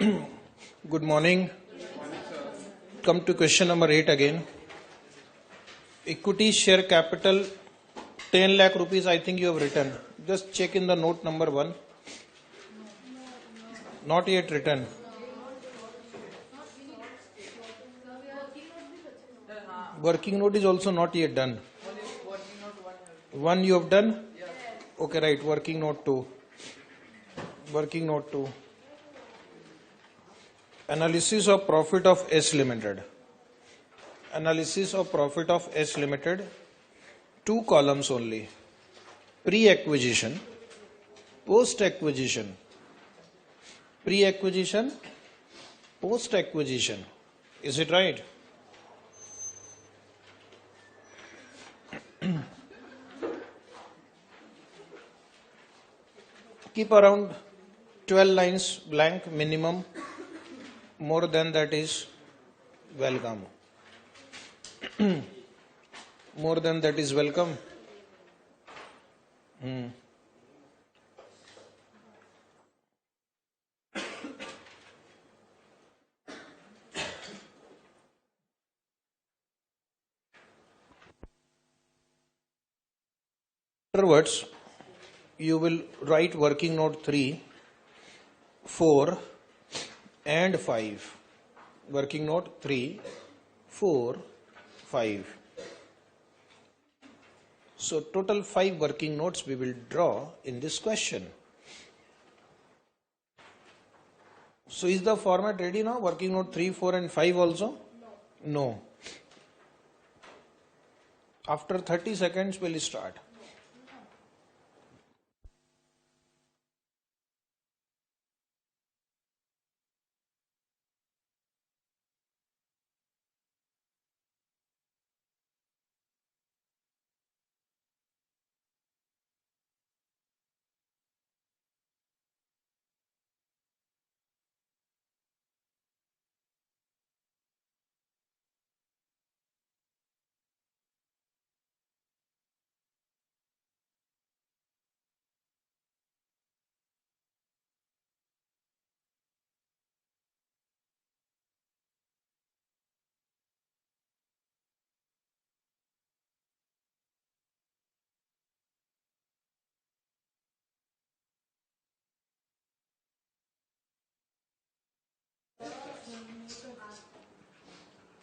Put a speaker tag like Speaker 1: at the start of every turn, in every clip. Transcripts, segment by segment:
Speaker 1: Good morning. Come to question number 8 again. Equity share capital 10 lakh rupees, I think you have written. Just check in the note number 1. Not yet written. Working note is also not yet done. One you have done? Okay, right. Working note 2. Working note 2. Analysis of profit of S Limited. Analysis of profit of S Limited. 2 columns only. Pre-acquisition, post-acquisition. Pre-acquisition, post-acquisition. Is it right? Keep around 12 lines blank minimum. More than that is welcome. More than that is welcome. Afterwards, you will write working note 3, 4 and 5. Working note 3, 4, 5. So total 5 working notes we will draw in this question. So is the format ready now? Working note 3, 4 and 5 also? No. After 30 seconds we'll start.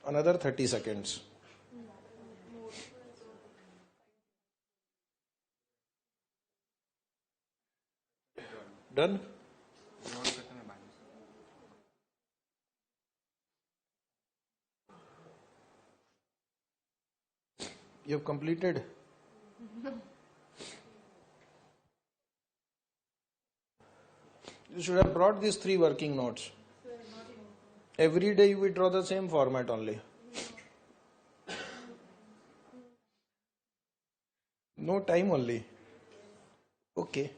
Speaker 1: Another 30 seconds. Done? You have completed? You should have brought these 3 working notes. Every day you will draw the same format only. No time only. Okay.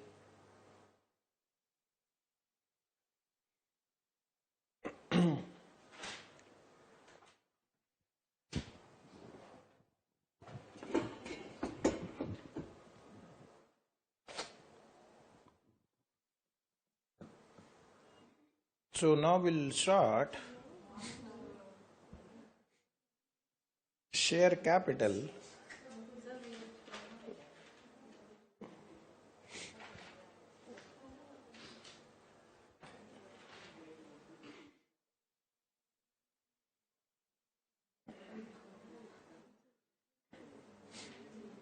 Speaker 1: So now we'll start share capital.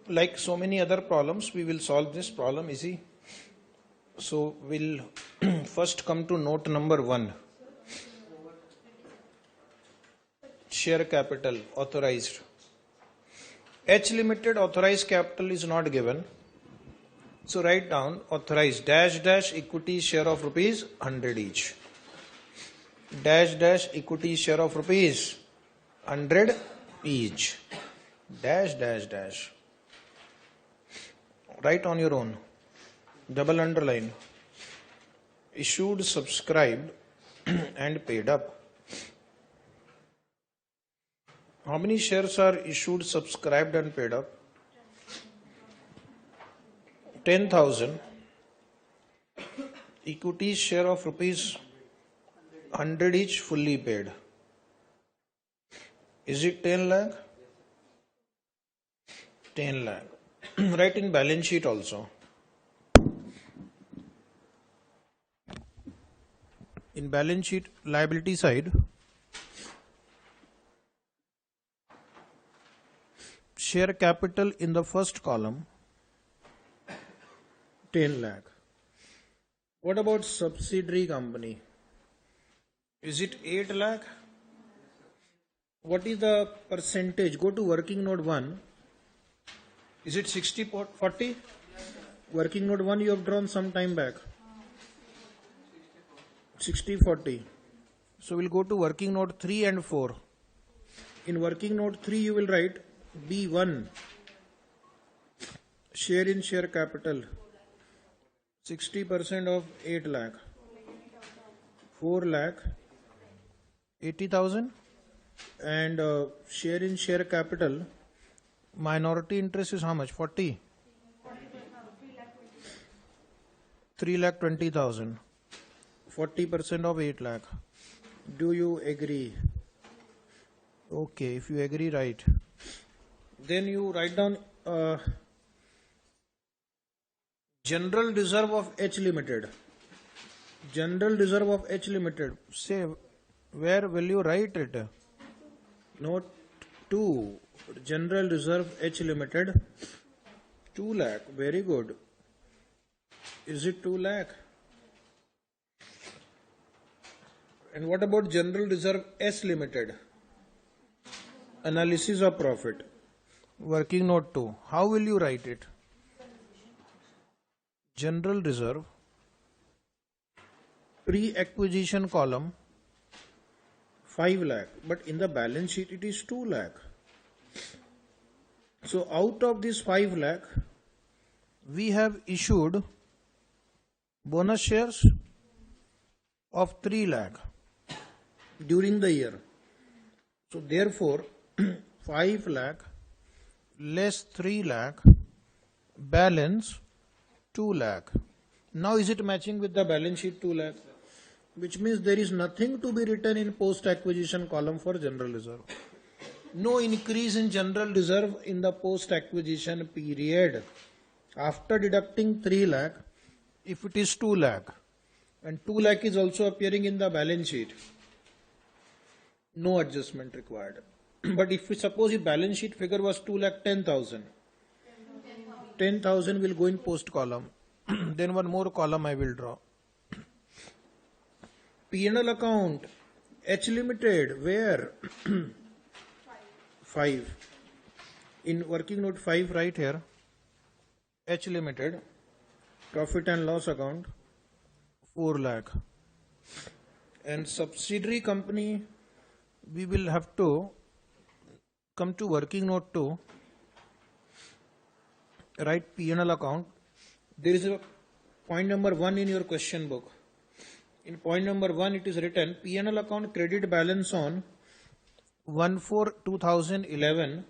Speaker 1: Like so many other problems, we will solve this problem easy. So we'll first come to note number 1. Share capital authorized. H Limited authorized capital is not given. So write down authorized dash equity share of rupees 100 each. Dash equity share of rupees 100 each. Dash. Write on your own. Double underline. Issued, subscribed and paid up. How many shares are issued, subscribed and paid up? 10,000. Equity share of rupees 100 each fully paid. Is it 10 lakh? 10 lakh. Write in balance sheet also. In balance sheet liability side, share capital in the first column 10 lakh. What about subsidiary company? Is it 8 lakh? What is the percentage? Go to working note 1. Is it 60-40? Working note 1 you have drawn some time back. 60-40. So we'll go to working note 3 and 4. In working note 3 you will write B1. Share in share capital. 60% of 8 lakh. 4 lakh. 80,000. And share in share capital. Minority interest is how much? 40? 3,20,000. 40% of 8 lakh. Do you agree? Okay, if you agree, write. Then you write down general reserve of H Limited. General reserve of H Limited. Say, where will you write it? Note 2. General reserve H Limited. 2 lakh. Very good. Is it 2 lakh? And what about general reserve S Limited? Analysis of profit. Working note 2. How will you write it? General reserve, pre-acquisition column 5 lakh, but in the balance sheet it is 2 lakh. So out of this 5 lakh, we have issued bonus shares of 3 lakh during the year. So therefore 5 lakh less 3 lakh, balance 2 lakh. Now is it matching with the balance sheet 2 lakh? Which means there is nothing to be written in post acquisition column for general reserve. No increase in general reserve in the post acquisition period. After deducting 3 lakh, if it is 2 lakh, and 2 lakh is also appearing in the balance sheet, no adjustment required. But if we suppose the balance sheet figure was 2 lakh 10,000, 10,000 will go in post column. Then one more column I will draw. P&L account H Limited, where? 5. In working note 5 right here, H Limited, profit and loss account 4 lakh. And subsidiary company, we will have to come to working note 2, write P&L account. There is a point number 1 in your question book. In point number 1 it is written P&L account credit balance on 1/4/2011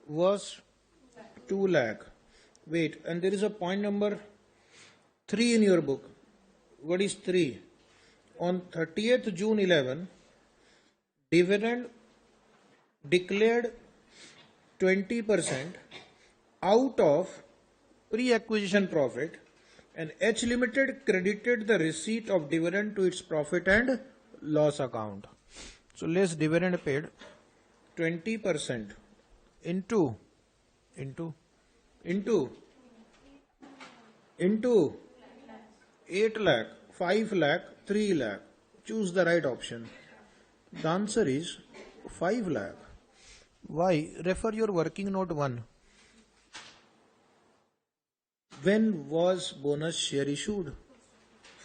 Speaker 1: was 2 lakh. Wait, and there is a point number 3 in your book. What is 3? On 30th June 11, dividend declared 20% out of pre-acquisition profit, and H Limited credited the receipt of dividend to its profit and loss account. So less dividend paid 20% into 8 lakh, 5 lakh, 3 lakh. Choose the right option. The answer is 5 lakh. Why? Refer your working note 1. When was bonus share issued?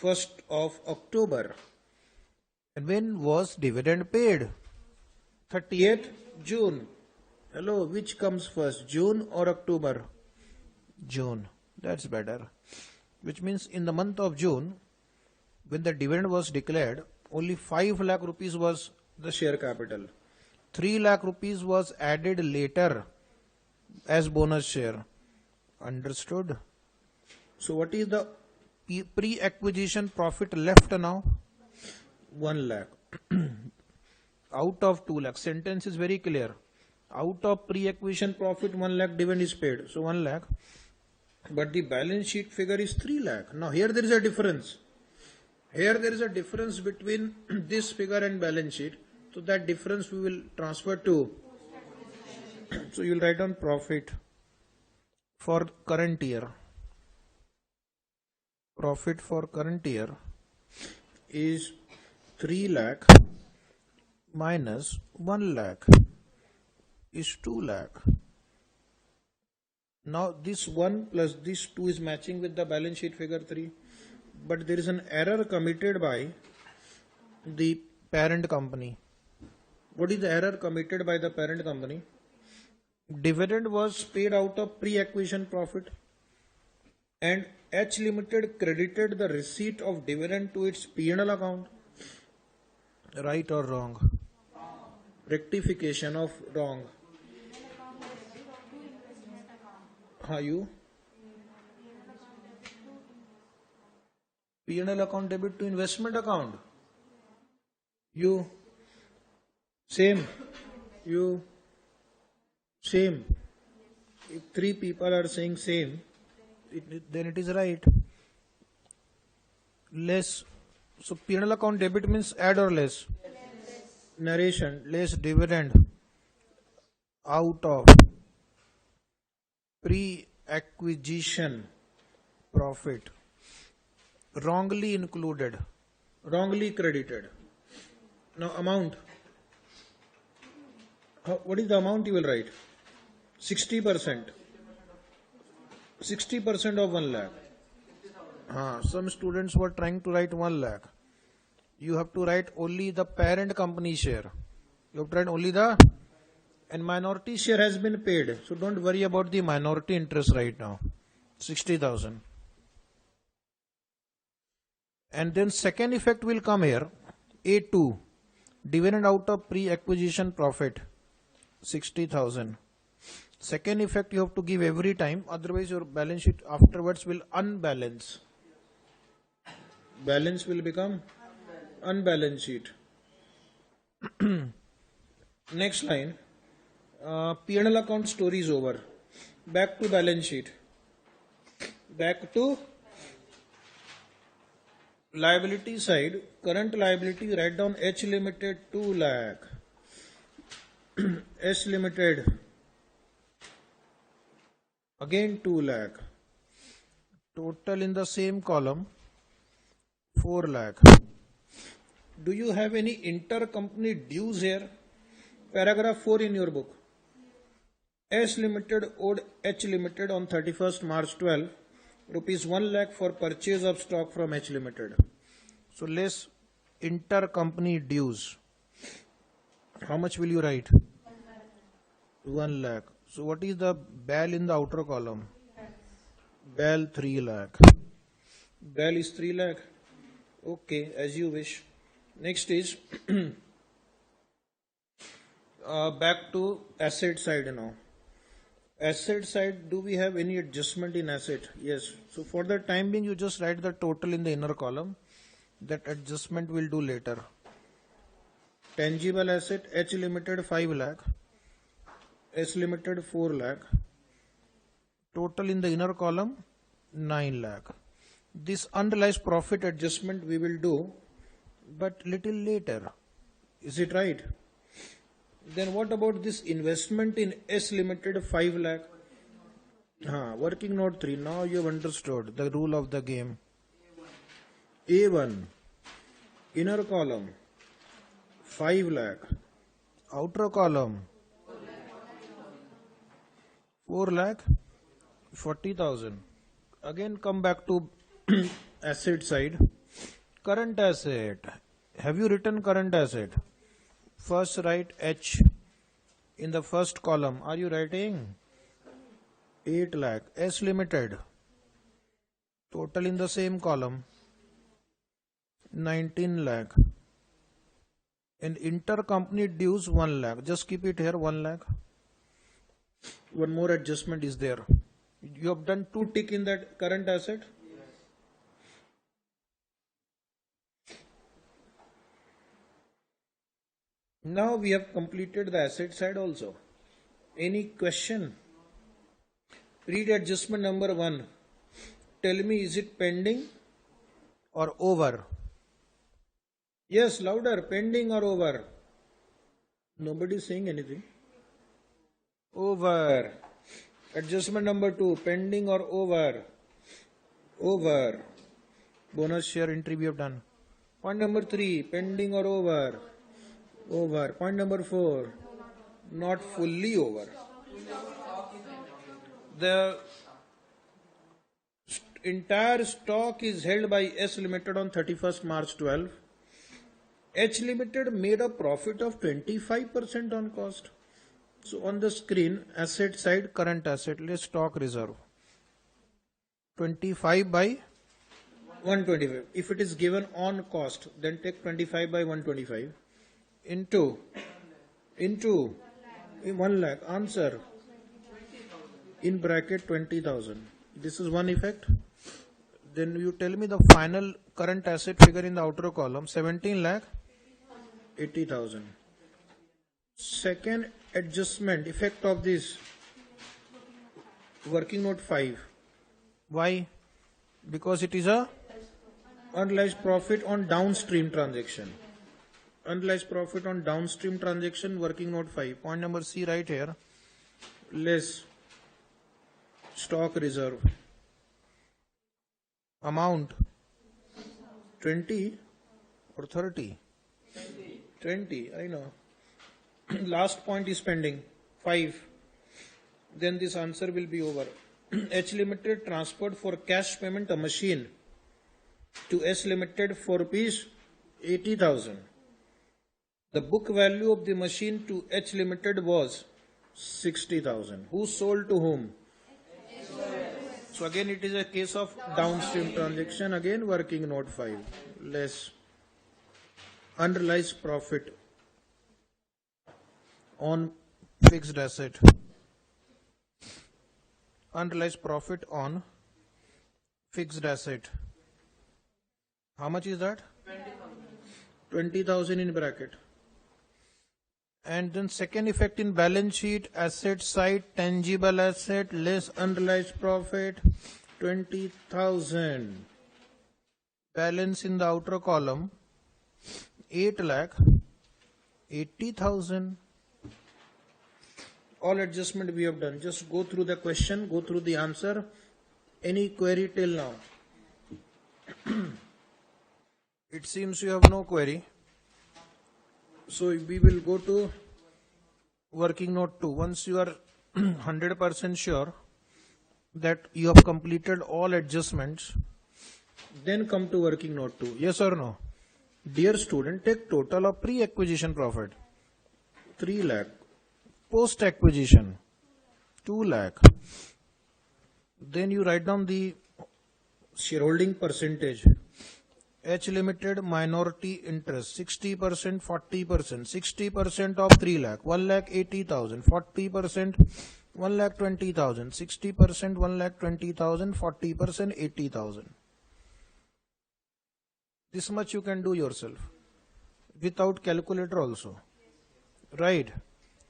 Speaker 1: 1st of October. And when was dividend paid? 30th June. Hello, which comes first, June or October? June. That's better. Which means in the month of June, when the dividend was declared, only 5 lakh rupees was the share capital. 3 lakh rupees was added later as bonus share. Understood? So what is the pre-acquisition profit left now? 1 lakh. Out of 2 lakh. Sentence is very clear. Out of pre-acquisition profit, 1 lakh dividend is paid. So 1 lakh. But the balance sheet figure is 3 lakh. Now here there is a difference. Here there is a difference between this figure and balance sheet. So that difference we will transfer to. So you will write down profit for current year. Profit for current year is 3 lakh minus 1 lakh is 2 lakh. Now this 1 plus this 2 is matching with the balance sheet figure 3. But there is an error committed by the parent company. What is the error committed by the parent company? Dividend was paid out of pre-acquisition profit and H Limited credited the receipt of dividend to its P&L account. Right or wrong? Rectification of wrong. How you? P&L account debit to investment account. You? Same. You? Same. If 3 people are saying same, then it is right. Less. So P&L account debit means add or less? Narration. Less dividend out of pre-acquisition profit. Wrongly included. Wrongly credited. Now amount. What is the amount you will write? 60%. 60% of 1 lakh. Some students were trying to write 1 lakh. You have to write only the parent company share. You have to write only the, and minority share has been paid. So don't worry about the minority interest right now. 60,000. And then second effect will come here. A2. Dividend out of pre-acquisition profit. 60,000. Second effect you have to give every time, otherwise your balance sheet afterwards will unbalance. Balance will become unbalanced sheet. Next line. P&L account story is over. Back to balance sheet. Back to liability side. Current liability, write down H Limited 2 lakh. S Limited again 2 lakh. Total in the same column 4 lakh. Do you have any intercompany dues here? Paragraph 4 in your book. S Limited owed H Limited on 31st March 12 rupees 1 lakh for purchase of stock from H Limited. So less intercompany dues. How much will you write? 1 lakh. So what is the BAL in the outer column? BAL 3 lakh. BAL is 3 lakh. Okay, as you wish. Next is back to asset side now. Asset side, do we have any adjustment in asset? Yes. So for the time being, you just write the total in the inner column. That adjustment we'll do later. Tangible asset, H Limited 5 lakh. S Limited 4 lakh. Total in the inner column 9 lakh. This unrealized profit adjustment we will do, but little later. Is it right? Then what about this investment in S Limited 5 lakh? Working note 3. Now you have understood the rule of the game. A1. Inner column 5 lakh. Outer column 4 lakh 40,000. Again come back to asset side. Current asset. Have you written current asset? First write H in the first column. Are you writing? 8 lakh. S Limited. Total in the same column 19 lakh. And intercompany dues 1 lakh. Just keep it here 1 lakh. One more adjustment is there. You have done 2 tick in that current asset. Now we have completed the asset side also. Any question? Read adjustment number 1. Tell me, is it pending or over? Yes, louder. Pending or over? Nobody is saying anything. Over. Adjustment number 2. Pending or over? Over. Bonus share entry we have done. Point number 3. Pending or over? Over. Point number 4. Not fully over. The entire stock is held by S Limited on 31st March 12. H Limited made a profit of 25% on cost. So on the screen, asset side, current asset, let's stock reserve. 25 by 125. If it is given on cost, then take 25 by 125 into 1 lakh. Answer in bracket 20,000. This is one effect. Then you tell me the final current asset figure in the outer column, 17 lakh 80,000. Second adjustment effect of this, working note 5. Why? Because it is a unrealized profit on downstream transaction. Unrealized profit on downstream transaction, working note 5. Point number C right here. Less stock reserve. Amount 20 or 30? 20, I know. Last point is pending 5. Then this answer will be over. H Limited transferred for cash payment a machine to S Limited for rupees 80,000. The book value of the machine to H Limited was 60,000. Who sold to whom? So again it is a case of downstream transaction. Again working note 5. Less unrealized profit on fixed asset. Unrealized profit on fixed asset. How much is that? 20,000 in bracket. And then second effect in balance sheet, asset side, tangible asset less unrealized profit 20,000. Balance in the outer column 8 lakh 80,000. All adjustment we have done. Just go through the question, go through the answer. Any query till now? It seems you have no query. So we will go to working note 2. Once you are 100% sure that you have completed all adjustments, then come to working note 2. Yes or no? Dear student, take total of pre-acquisition profit 3 lakh. Post-acquisition 2 lakh. Then you write down the shareholding percentage. H Limited minority interest 60%, 40%. 60% of 3 lakh 1 lakh 80,000. 40% 1 lakh 20,000. 60% 1 lakh 20,000. 40% 80,000. This much you can do yourself without calculator also. Right?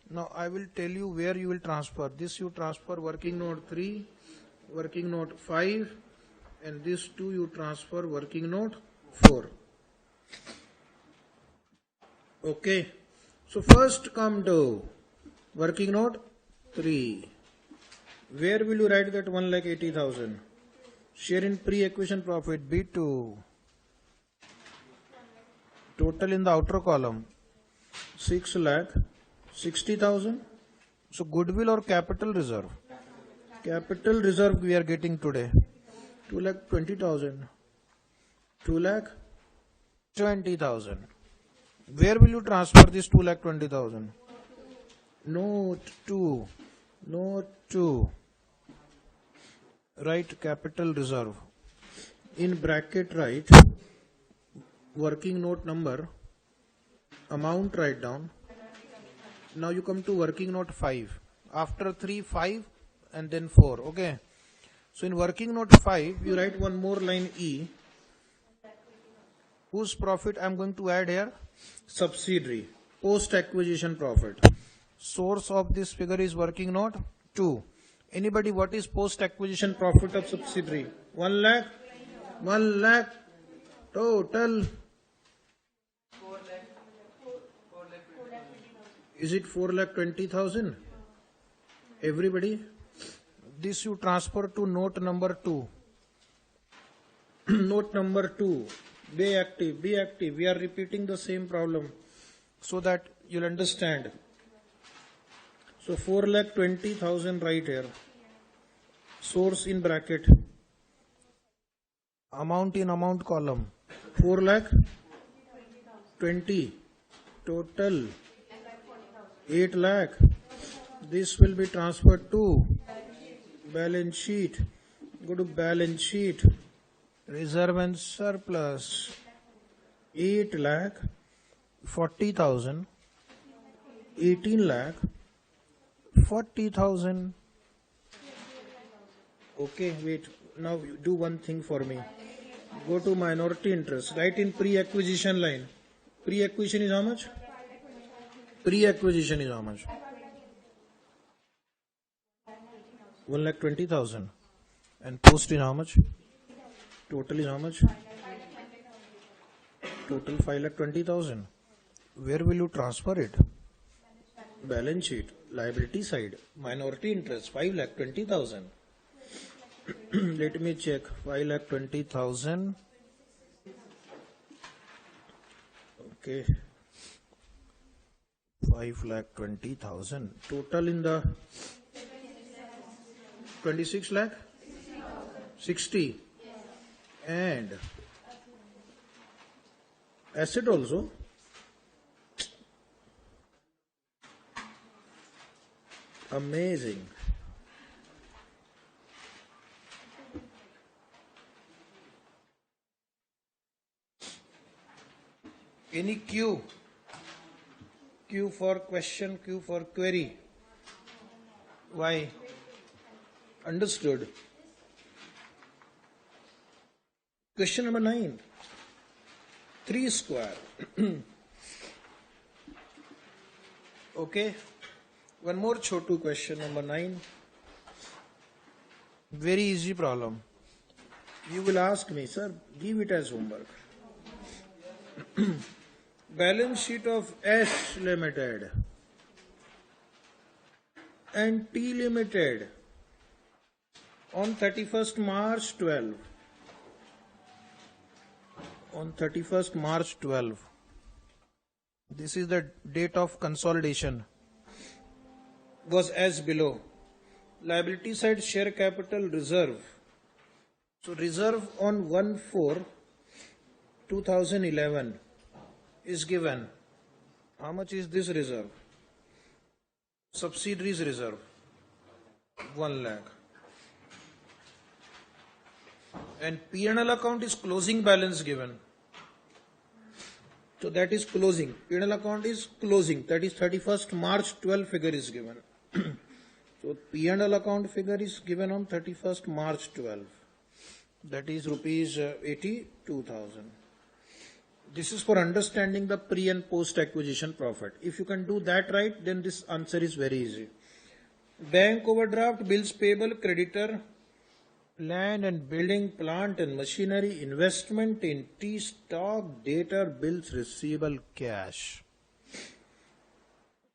Speaker 1: Now I will tell you where you will transfer. This you transfer working note 3, working note 5, and this 2 you transfer working note 4. Okay. So first come to working note 3. Where will you write that 1 lakh 80,000? Share in pre-acquisition profit B2. Total in the outer column 6 lakh 60,000. So goodwill or capital reserve? Capital reserve we are getting today 2 lakh 20,000. 2 lakh 20,000. Where will you transfer this 2 lakh 20,000? Note 2. Note 2. Write capital reserve. In bracket write working note number, amount write down. Now you come to working note 5. After 3, 5 and then 4. Okay. So in working note 5, you write one more line E. Whose profit I am going to add here? Subsidiary. post acquisition profit. Source of this figure is working note 2. Anybody, what is post acquisition profit of subsidiary? 1 lakh? 1 lakh total. Is it 4,20,000? Everybody? This you transfer to note number 2. Note number 2. Be active, be active. We are repeating the same problem so that you'll understand. So 4,20,000 right here. Source in bracket. Amount in amount column. 4,20,000. Total 8 lakh. This will be transferred to balance sheet. Go to balance sheet. Reserve and surplus. 8 lakh 40,000. 18 lakh 40,000. Okay, wait. Now you do one thing for me. Go to minority interest. Write in pre-acquisition line. Pre-acquisition is how much? Pre-acquisition is how much? 1,20,000. And post is how much? Total is how much? Total 5,20,000. Where will you transfer it? Balance sheet, liability side, minority interest, 5,20,000. Let me check. 5,20,000. Okay. 5,20,000. Total in the 26 lakh? 60. And asset also. Amazing. Any Q? Q for question, Q for query. Why? Understood. Question number 9. 3 square. Okay. One more chotu question, number 9. Very easy problem. You will ask me, sir, give it as homework. Balance sheet of S Limited and T Limited on 31st March 12. On 31st March 12. This is the date of consolidation. Was as below. Liability side share capital reserve. So reserve on 1/4/2011 is given. How much is this reserve? Subsidiaries reserve 1 lakh. And P&L account is closing balance given. So that is closing. P&L account is closing. That is 31st March 12 figure is given. So P&L account figure is given on 31st March 12. That is rupees 82,000. This is for understanding the pre and post acquisition profit. If you can do that right, then this answer is very easy. Bank overdraft, bills payable, creditor, land and building, plant and machinery, investment in T stock, debtor, bills receivable, cash.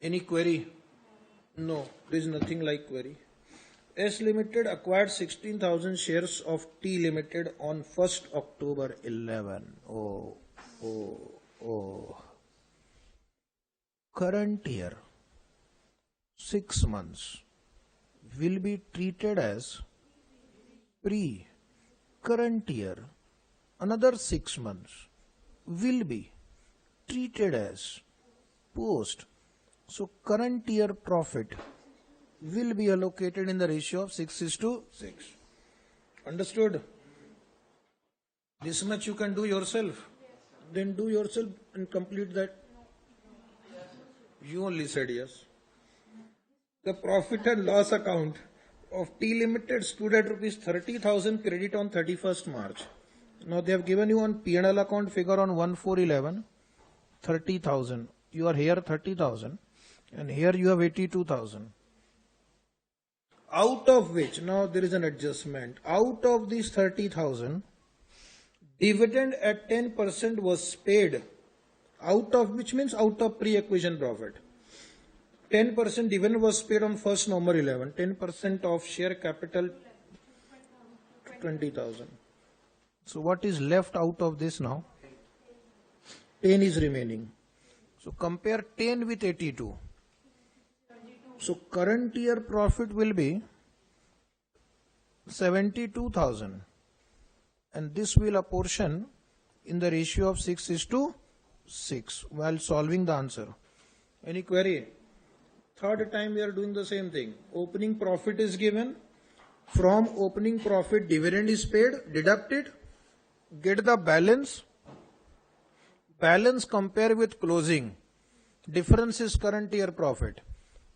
Speaker 1: Any query? No, there is nothing like query. S Limited acquired 16,000 shares of T Limited on 1st October 11. Oh. Current year, 6 months, will be treated as pre-current year. Another 6 months will be treated as post. So current year profit will be allocated in the ratio of 6:6. Understood? This much you can do yourself. Then do yourself and complete that. You only said yes. The profit and loss account of T Limited stood at rupees 30,000 credit on 31st March. Now they have given you on P&L account figure on 1/4/11 30,000. You are here 30,000 and here you have 82,000. Out of which, now there is an adjustment, out of these 30,000, dividend at 10% was paid, out of which means out of pre-acquisition profit. 10% dividend was paid on 1st November 11, 10% of share capital 20,000. So what is left out of this now? 10 is remaining. So compare 10 with 82. So current year profit will be 72,000 and this will apportion in the ratio of 6:6 while solving the answer. Any query? Third time we are doing the same thing. Opening profit is given. From opening profit dividend is paid, deducted, get the balance. Balance compare with closing. Difference is current year profit.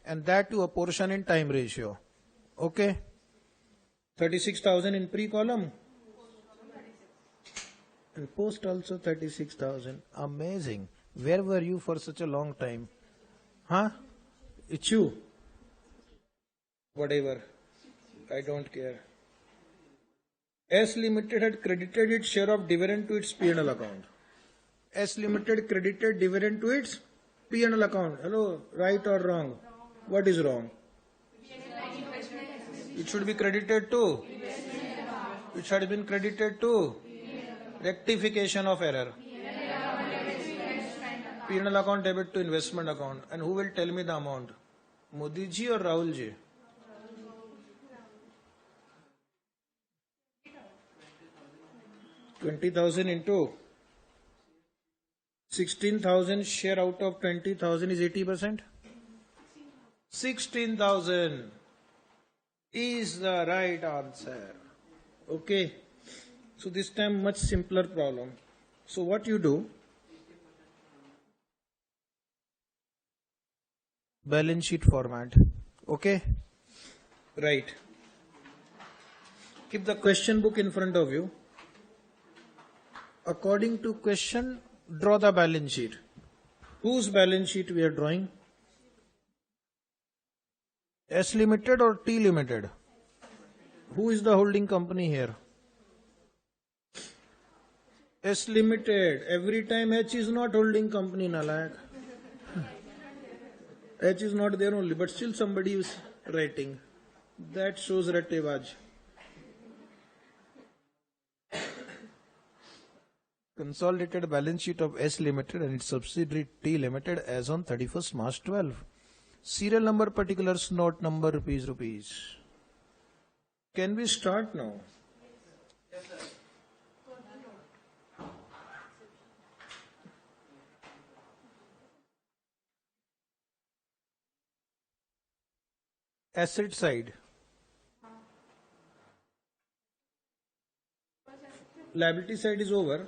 Speaker 1: And that to apportion in time ratio. Okay. 36,000 in pre-column. And post also 36,000. Amazing. Where were you for such a long time? Huh? It's you. Whatever. I don't care. S Limited had credited its share of dividend to its P&L account. S Limited credited dividend to its P&L account. Hello, right or wrong? What is wrong? It should be credited to. It should have been credited to. Rectification of error. P&L account debit to investment account. And who will tell me the amount? Modi ji or Rahul ji? $20,000 into 16,000 share out of 20,000 is 80%. 16,000 is the right answer. Okay. So this time much simpler problem. So what you do? Balance sheet format. Okay. Right. Keep the question book in front of you. According to question, draw the balance sheet. Whose balance sheet we are drawing? S Limited or T Limited? Who is the holding company here? S Limited. Every time H is not holding company, Nalayak. H is not there only, but still somebody is writing. That shows Rattebaj. Consolidated balance sheet of S Limited and its subsidiary T Limited as on 31st March 12. Serial number, particulars, note number, rupees. Can we start now? Yes, sir. Asset side. Liability side is over.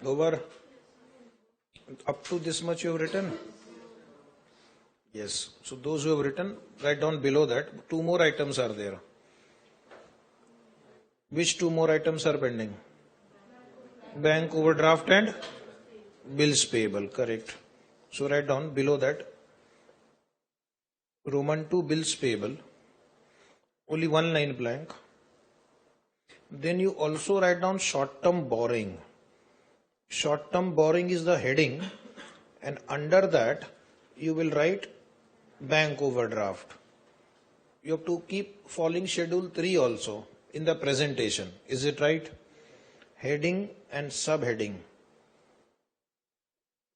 Speaker 1: Over. Up to this much you have written? Yes. So those who have written, write down below that. 2 more items are there. Which 2 more items are pending? Bank overdraft and bills payable. Correct. So write down below that. Roman 2 bills payable. Only 1 line blank. Then you also write down short-term borrowing. Short-term borrowing is the heading, and under that you will write bank overdraft. You have to keep following schedule 3 also in the presentation. Is it right? Heading and subheading.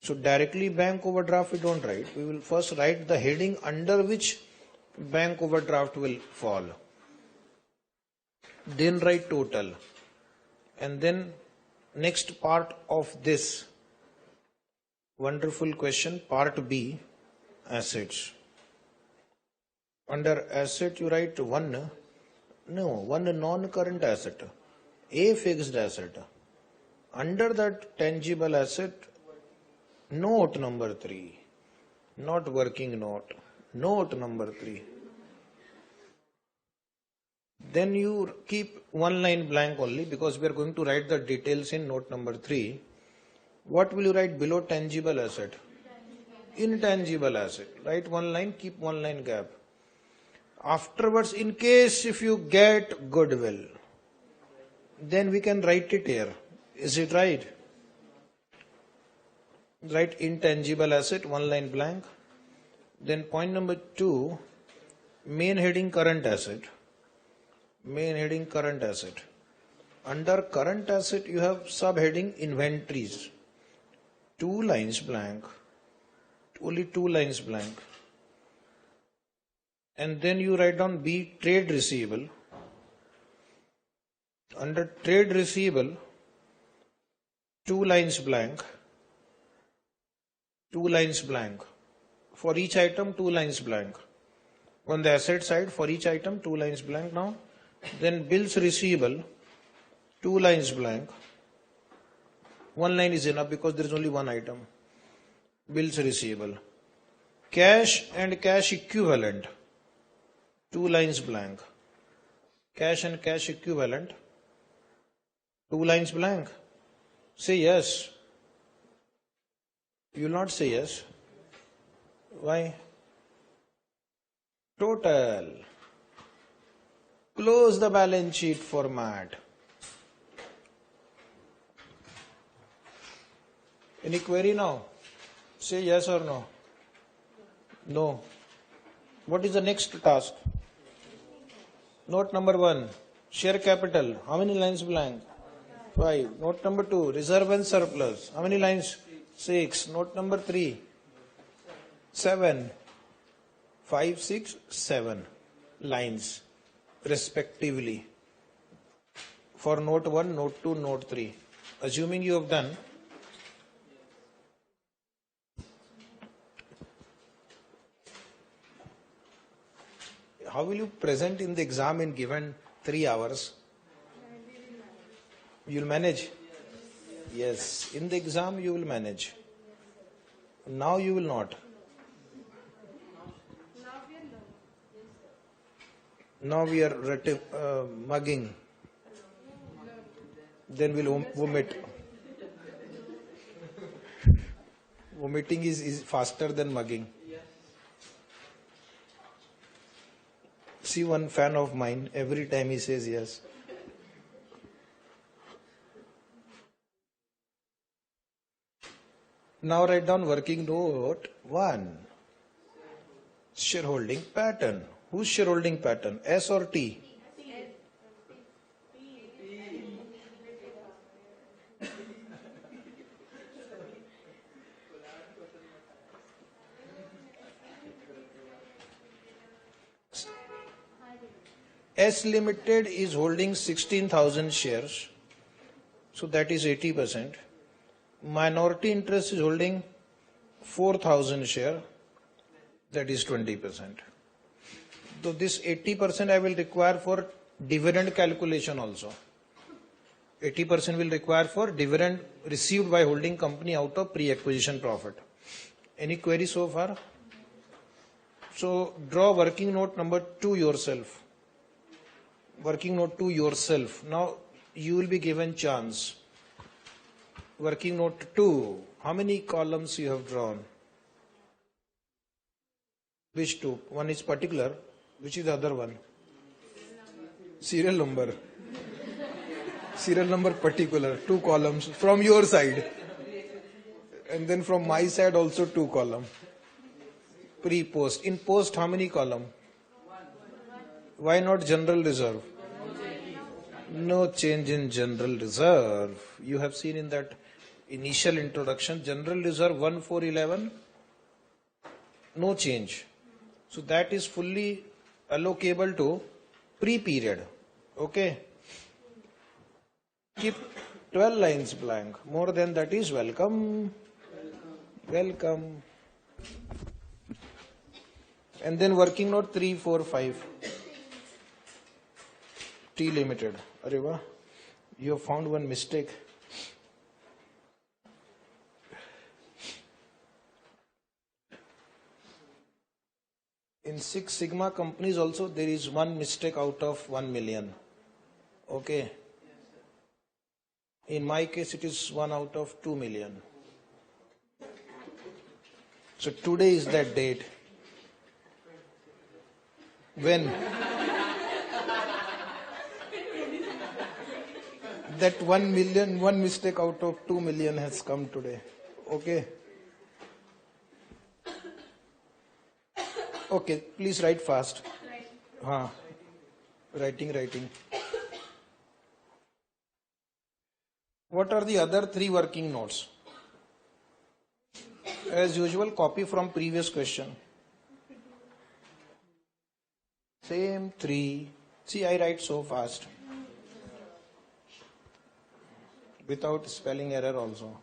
Speaker 1: So directly bank overdraft we don't write. We will first write the heading under which bank overdraft will fall. Then write total. And then next part of this wonderful question, part B, assets. Under asset you write one non-current asset, a fixed asset. Under that tangible asset, note number 3, not working note, note number 3. Then you keep one line blank only because we are going to write the details in note number 3. What will you write below tangible asset? Intangible asset. Write one line, keep one line gap. Afterwards, in case if you get goodwill, then we can write it here. Is it right? Write intangible asset, one line blank. Then point number 2, main heading current asset. Main heading current asset. Under current asset you have subheading inventories. 2 lines blank. Only 2 lines blank. And then you write down B, trade receivable. Under trade receivable, 2 lines blank. 2 lines blank. For each item, 2 lines blank. On the asset side, for each item, 2 lines blank now. Then bills receivable, 2 lines blank. 1 line is enough because there is only one item. Bills receivable. Cash and cash equivalent, 2 lines blank. Cash and cash equivalent, 2 lines blank. Say yes. You will not say yes. Why? Total. Close the balance sheet format. Any query now? Say yes or no. No. What is the next task? Note number 1, share capital. How many lines blank? 5. Note number 2, reserve and surplus. How many lines? 6. Note number 3, 7. 5, 6, 7 lines respectively for note 1, note 2, note 3. Assuming you have done, how will you present in the exam in given 3 hours? You will manage? Yes, in the exam you will manage. Now you will not. Now we are mugging. Then we'll vomit. Vomiting is faster than mugging. See one fan of mine, every time he says yes. Now write down working note 1. Shareholding pattern. Whose shareholding pattern? S or T? S Limited is holding 16,000 shares. So that is 80%. Minority interest is holding 4,000 shares. That is 20%. So this 80% I will require for dividend calculation also. 80% will require for dividend received by holding company out of pre-acquisition profit. Any query so far? So draw working note number 2 yourself. Working note 2 yourself. Now you will be given chance. Working note 2. How many columns you have drawn? Which 2? One is particular. Which is the other one? Serial number. Serial number particular. 2 columns from your side. And then from my side also 2 columns. Pre-post. In post how many columns? Why not general reserve? No change in general reserve. You have seen in that Initial introduction, general reserve 1411, no change. So that is fully allocable to pre-period. Okay. Keep 12 lines blank. More than that is welcome. Welcome. And then working note 3, 4, 5. T limited. Areva, you have found one mistake. In Six Sigma companies also there is one mistake out of 1 million. Okay. In my case it is 1 out of 2 million. So today is that date when that 1 million, one mistake out of 2 million has come today. Okay. Okay, please write fast. Haan. Writing. What are the other 3 working notes? As usual, copy from previous question. Same 3. See, I write so fast. Without spelling error also.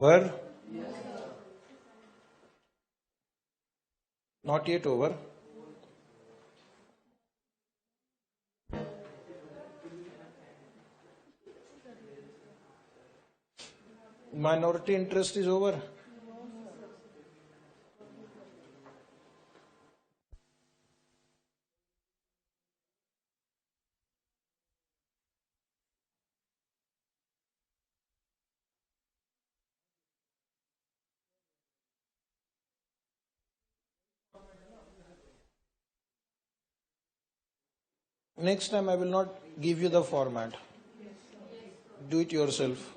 Speaker 1: Over? Not yet over. Minority interest is over. Next time I will not give you the format. Do it yourself.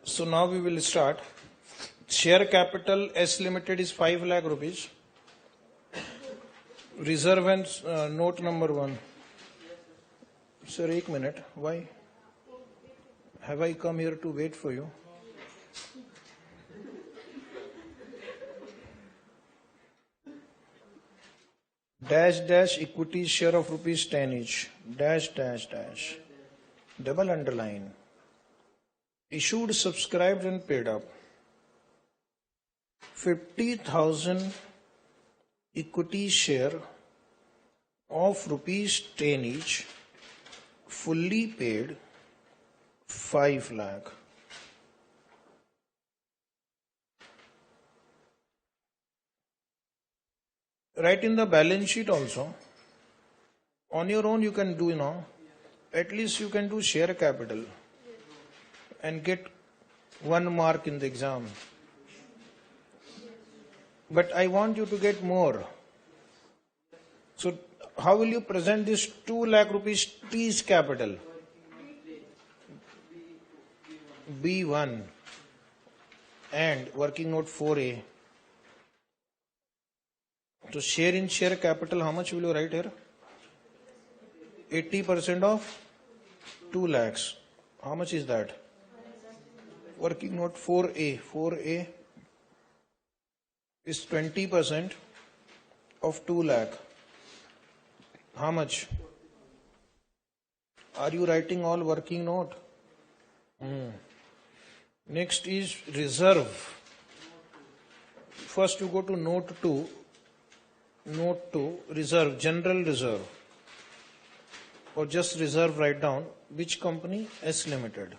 Speaker 1: So now we will start. Share capital S Limited is 5 lakh rupees. Reserve and note number 1. Sir, 1 minute. Why? Have I come here to wait for you? Dash equity share of rupees 10 each. Dash. Double underline. Issued, subscribed and paid up. 50,000 equity share of rupees 10 each. Fully paid 5 lakh. Write in the balance sheet also. On your own you can do now. At least you can do share capital and get 1 mark in the exam. But I want you to get more. So how will you present this 2 lakh rupees T's capital? B1. and working note 4A. So share in share capital, how much will you write here? 80% of 2 lakhs. How much is that? Working note 4A. 4A is 20% of 2 lakh. How much? Are you writing all working note? Next is reserve. First you go to note 2. Note 2, reserve, general reserve. Or just reserve, write down. Which company? S Limited.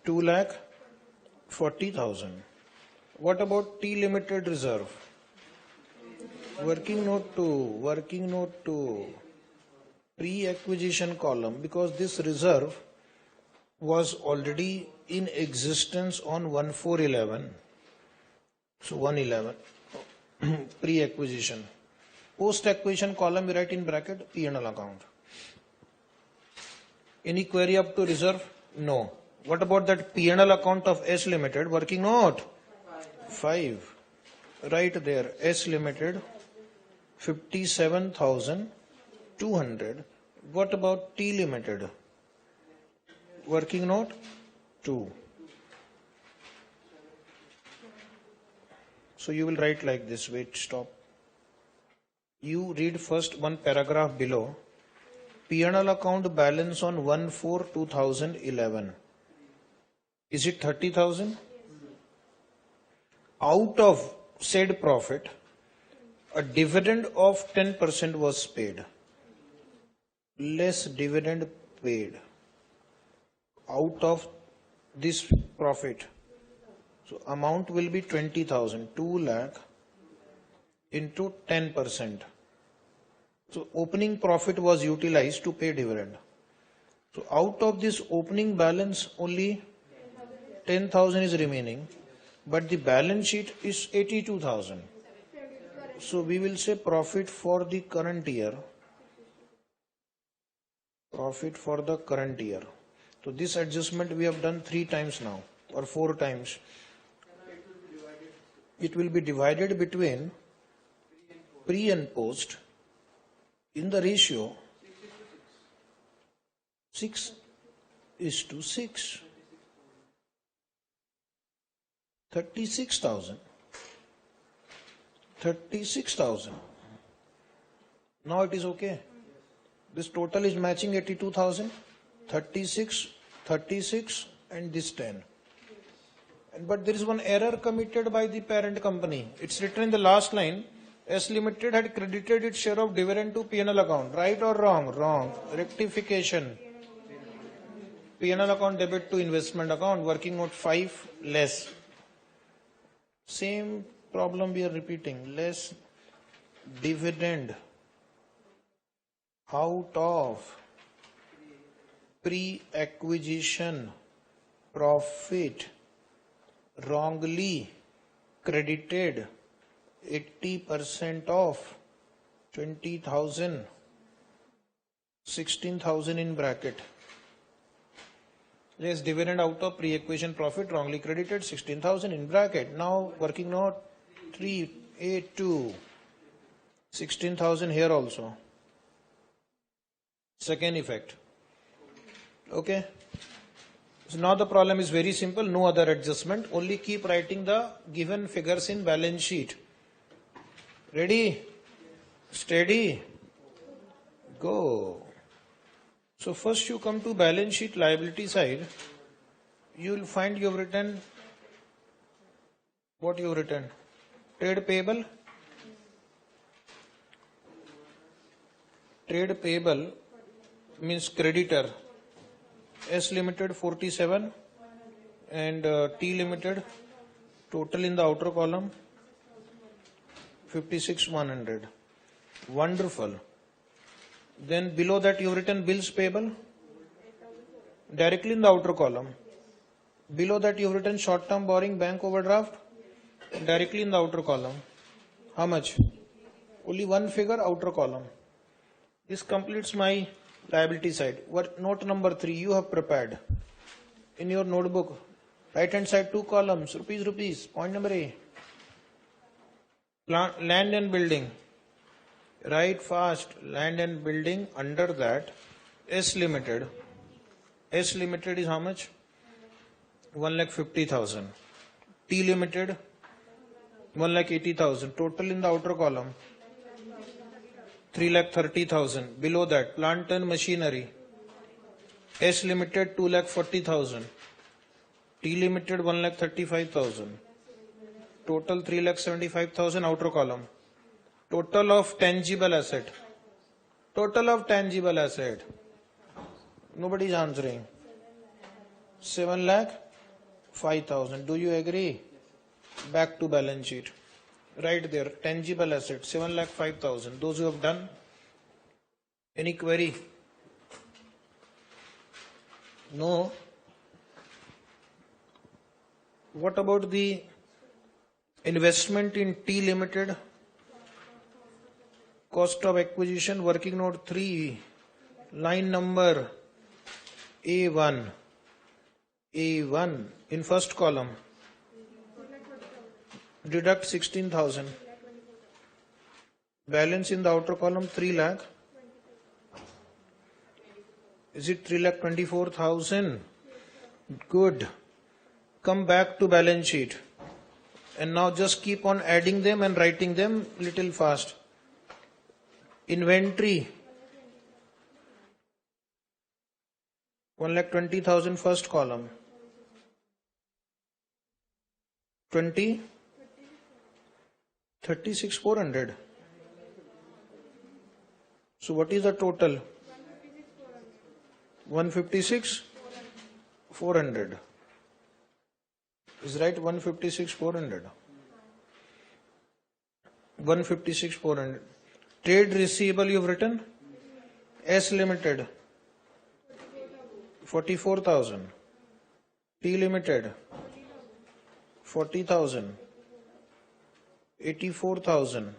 Speaker 1: 2,40,000. What about T Limited reserve? Working note 2. Pre-acquisition column, because this reserve was already in existence on 1/4/11. So 1/11. Pre-acquisition. Post-acquisition column we write in bracket P&L account. Any query up to reserve? No. What about that P&L account of S Limited? Working note 5. Right there, S Limited 57,200. What about T Limited? Working note 2. So you will write like this. Wait, stop. You read first one paragraph below. P&L account balance on 1/4/2011. Is it 30,000? Out of said profit, a dividend of 10% was paid. Less dividend paid. Out of this profit. So amount will be 20,000. 2 lakh into 10%. So opening profit was utilized to pay dividend. So out of this opening balance only 10,000 is remaining, but the balance sheet is 82,000. So we will say profit for the current year. Profit for the current year. So this adjustment we have done 3 times now or 4 times. It will be divided between pre and post in the ratio 6:6. 36,000. 36,000. Now it is okay. This total is matching 82,000. 36, and this 10. But there is one error committed by the parent company. It's written in the last line. S Limited had credited its share of dividend to P&L account. Right or wrong? Wrong. Rectification. P&L account debit to investment account. Working note 5 less. Same problem we are repeating. Less dividend out of pre-acquisition profit wrongly credited 80% of 20,000, 16,000 in bracket. Yes, dividend out of pre-acquisition profit wrongly credited 16,000 in bracket. Now working note 3A2, 16,000 here also. Second effect. Okay. So now the problem is very simple, no other adjustment, only keep writing the given figures in balance sheet. Ready? Steady? Go. So first you come to balance sheet liability side, you will find you have written, what you have written? Trade payable. Trade payable means creditor. S Limited 47 and T Limited total in the outer column 56,100. Wonderful. Then below that you have written bills payable directly in the outer column. Below that you have written short term borrowing bank overdraft directly in the outer column. How much? Only one figure, outer column. This completes my liability side. What note number 3 you have prepared in your notebook? Right hand side, 2 columns, rupees. Point number A. Land and building. Write fast. Land and building. Under that, S Limited. S Limited is how much? 1,50,000. T Limited 1,80,000. Total in the outer column 3,30,000. Below that, plant and machinery. S Limited 2,40,000. T Limited 1,35,000. Total 3,75,000 outer column. Total of tangible asset. Total of tangible asset. Nobody is answering. 7,05,000. Do you agree? Back to balance sheet. Right there. Tangible asset. 7,05,000. Those who have done. Any query? No. What about the investment in T Limited? Cost of acquisition, working note 3, line number A1. A1 in first column. Deduct 16,000. Balance in the outer column 3 lakh. Is it 3,24,000? Good. Come back to balance sheet. And now just keep on adding them and writing them little fast. Inventory 1,20,000 first column. 20 36,400. So what is the total? 156,400. Is right? 156,400. 156,400. Trade receivable you've written? S Limited 44,000. T Limited 40,000. 84,000.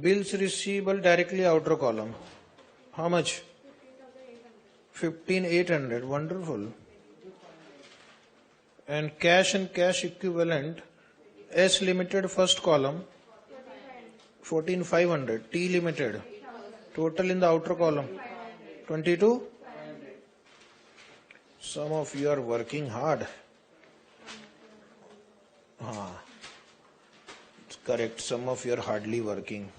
Speaker 1: Bills receivable directly outer column. How much? 15,800. Wonderful. And cash equivalent, S Limited first column 14,500. T Limited total in the outer column 22. Some of you are working hard. It's correct. Some of you are hardly working.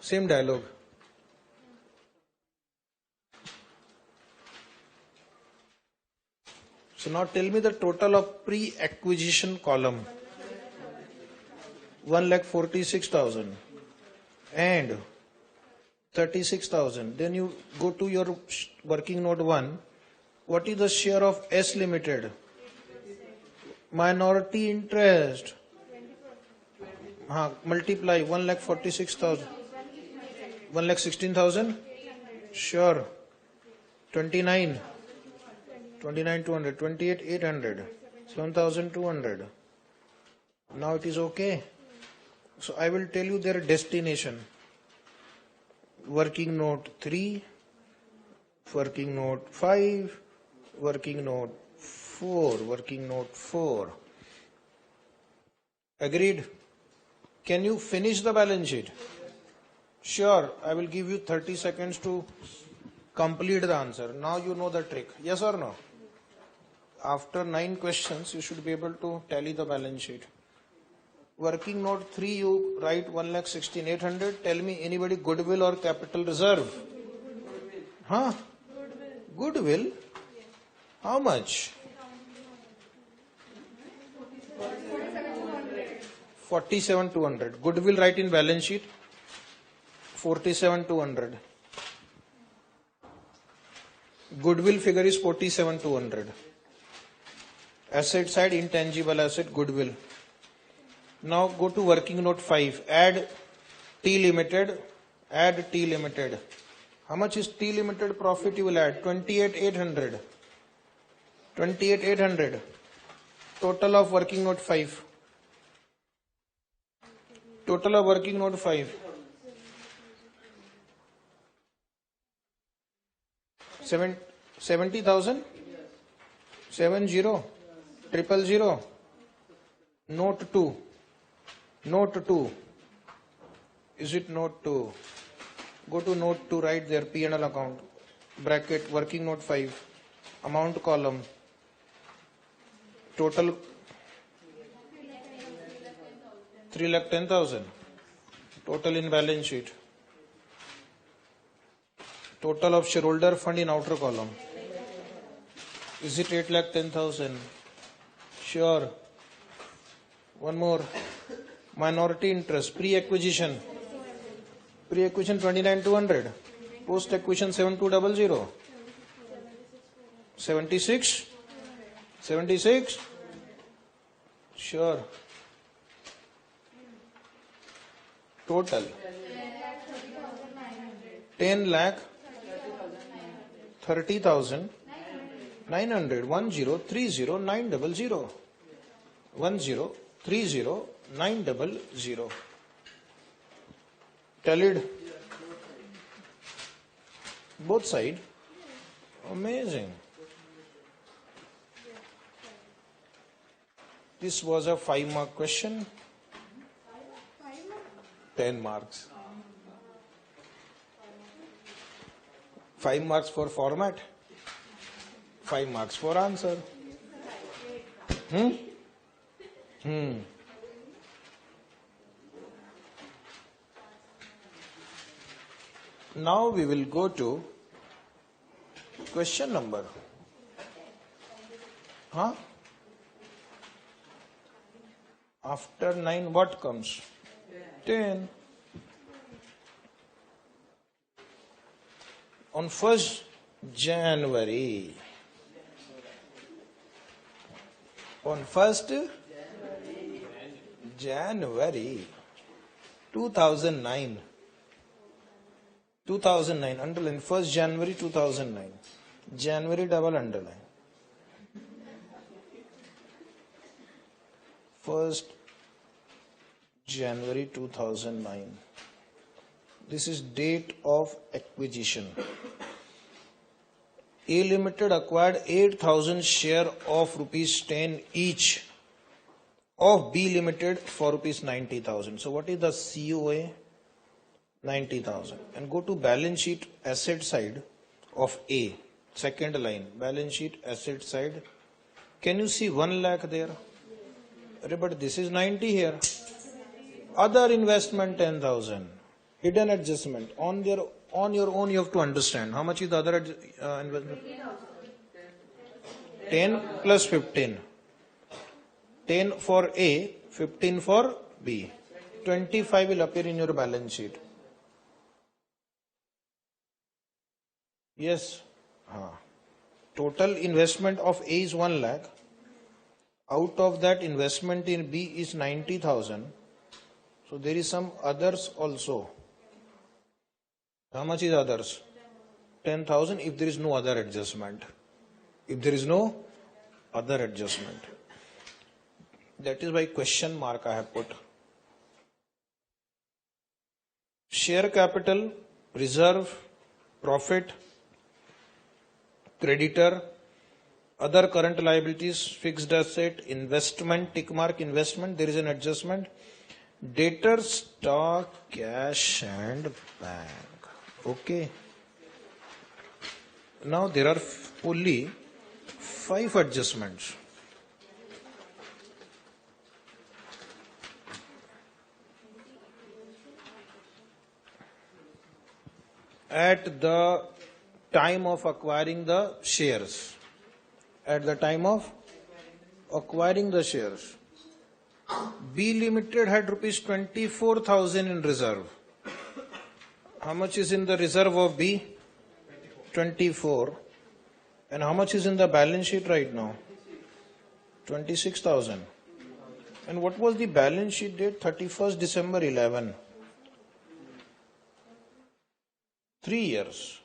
Speaker 1: Same dialogue. So now tell me the total of pre-acquisition column. 1,46,000 and 36,000. Then you go to your working note 1. What is the share of S Limited? Minority interest. Multiply 1,46,000. 1,16,000. Sure. 29,200. 28,800. 7,200. Now it is okay. So I will tell you their destination. Working note 3, working note 5, working note 4, working note 4. Agreed? Can you finish the balance sheet? Sure, I will give you 30 seconds to complete the answer. Now you know the trick. Yes or no? After 9 questions, you should be able to tally the balance sheet. Working note 3, you write 1,16,800. Tell me, anybody goodwill or capital reserve? Goodwill? How much? 47,200. Goodwill write in balance sheet 47,200. Goodwill figure is 47,200. Asset side, intangible asset, goodwill. Now go to working note 5. Add T Limited. Add T Limited. How much is T Limited profit you will add? 28,800. 28,800. Total of working note 5. Total of working note 5. 7 70,000? 70? 000? Note 2. Note 2. Is it note 2? Go to note 2, right there, P&L account. Bracket, working note 5. Amount column. Total 3,10,000. Total in balance sheet. Total of shareholder fund in outer column. Is it 8,10,000? Sure. One more. Minority interest. Pre-acquisition. Pre-acquisition 29,200. Post-acquisition 7,200. 76? 76? Sure. Total 10 lakh 30,900. 1030,900. 1030,900. Tallied both sides. Amazing. This was a 5-mark question. 10 marks. 5 marks for format. 5 marks for answer. Now we will go to question number. After 9 what comes? 10. On 1st January. On 1st January 2009. 2009, underline, 1st January 2009. January double underline. 1st January 2009. This is date of acquisition. A Limited acquired 8,000 share of rupees 10 each of B Limited for rupees 90,000. So what is the COA? 90,000. And go to balance sheet asset side of A. Second line, balance sheet asset side. Can you see 1 lakh there? But this is 90 here. Other investment 10,000. Hidden adjustment. On your own you have to understand. How much is the other investment? 10 plus 15. 10 for A, 15 for B. 25 will appear in your balance sheet. Yes. Total investment of A is 1 lakh. Out of that, investment in B is 90,000. So there is some others also. How much is others? 10,000 if there is no other adjustment. If there is no other adjustment. That is why question mark I have put. Share capital, reserve, profit, creditor, other current liabilities, fixed asset, investment, tick mark investment, there is an adjustment. Debtor, stock, cash and bank. Okay. Now there are only 5 adjustments. At the time of acquiring the shares. At the time of acquiring the shares. B Limited had rupees 24,000 in reserve. How much is in the reserve of B? 24. And how much is in the balance sheet right now? 26,000. And what was the balance sheet date? 31st December 11. 3 years.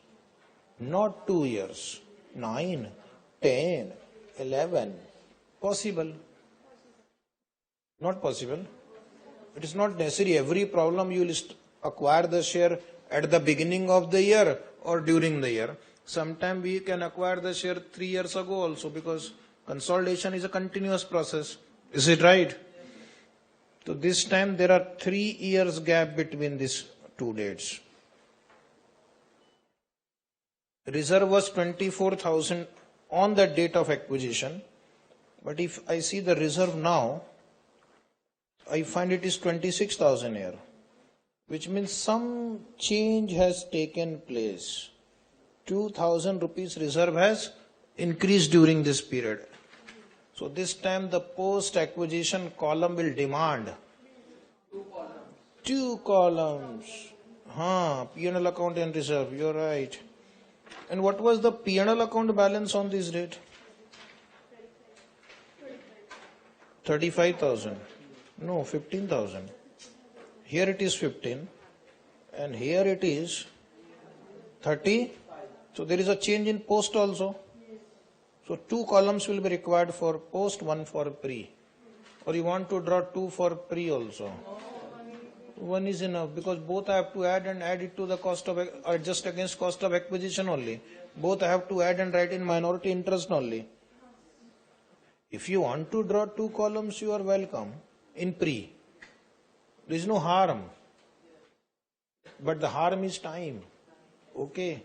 Speaker 1: Not 2 years. 9, 10, 11. Possible. Not possible. It is not necessary. Every problem you will acquire the share at the beginning of the year or during the year. Sometime we can acquire the share 3 years ago also, because consolidation is a continuous process. Is it right? So this time there are 3 years gap between these two dates. Reserve was 24,000 on the date of acquisition, but if I see the reserve now, I find it is 26,000 here, which means some change has taken place. 2,000 rupees reserve has increased during this period. So this time the post acquisition column will demand two columns. P&L account and reserve, you're right. And what was the P&L account balance on this date? 35,000. No, 15,000. Here it is 15 and here it is 30. So there is a change in post also. So two columns will be required for post, one for pre. Or you want to draw two for pre also? One is enough, because both I have to add and add it to the cost of, adjust against cost of acquisition only. Both I have to add and write in minority interest only. If you want to draw two columns, you are welcome in pre. There is no harm. But the harm is time. Okay.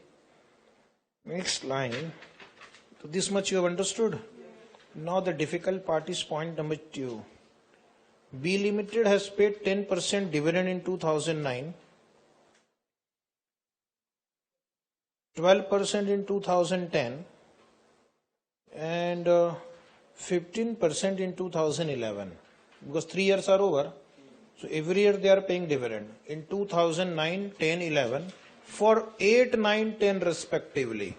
Speaker 1: Next line. So this much you have understood. Now the difficult part is point number 2. B Limited has paid 10% dividend in 2009, 12% in 2010, and 15% in 2011. Because 3 years are over, so every year they are paying dividend. In 2009, 10, 11, for 8, 9, 10 respectively.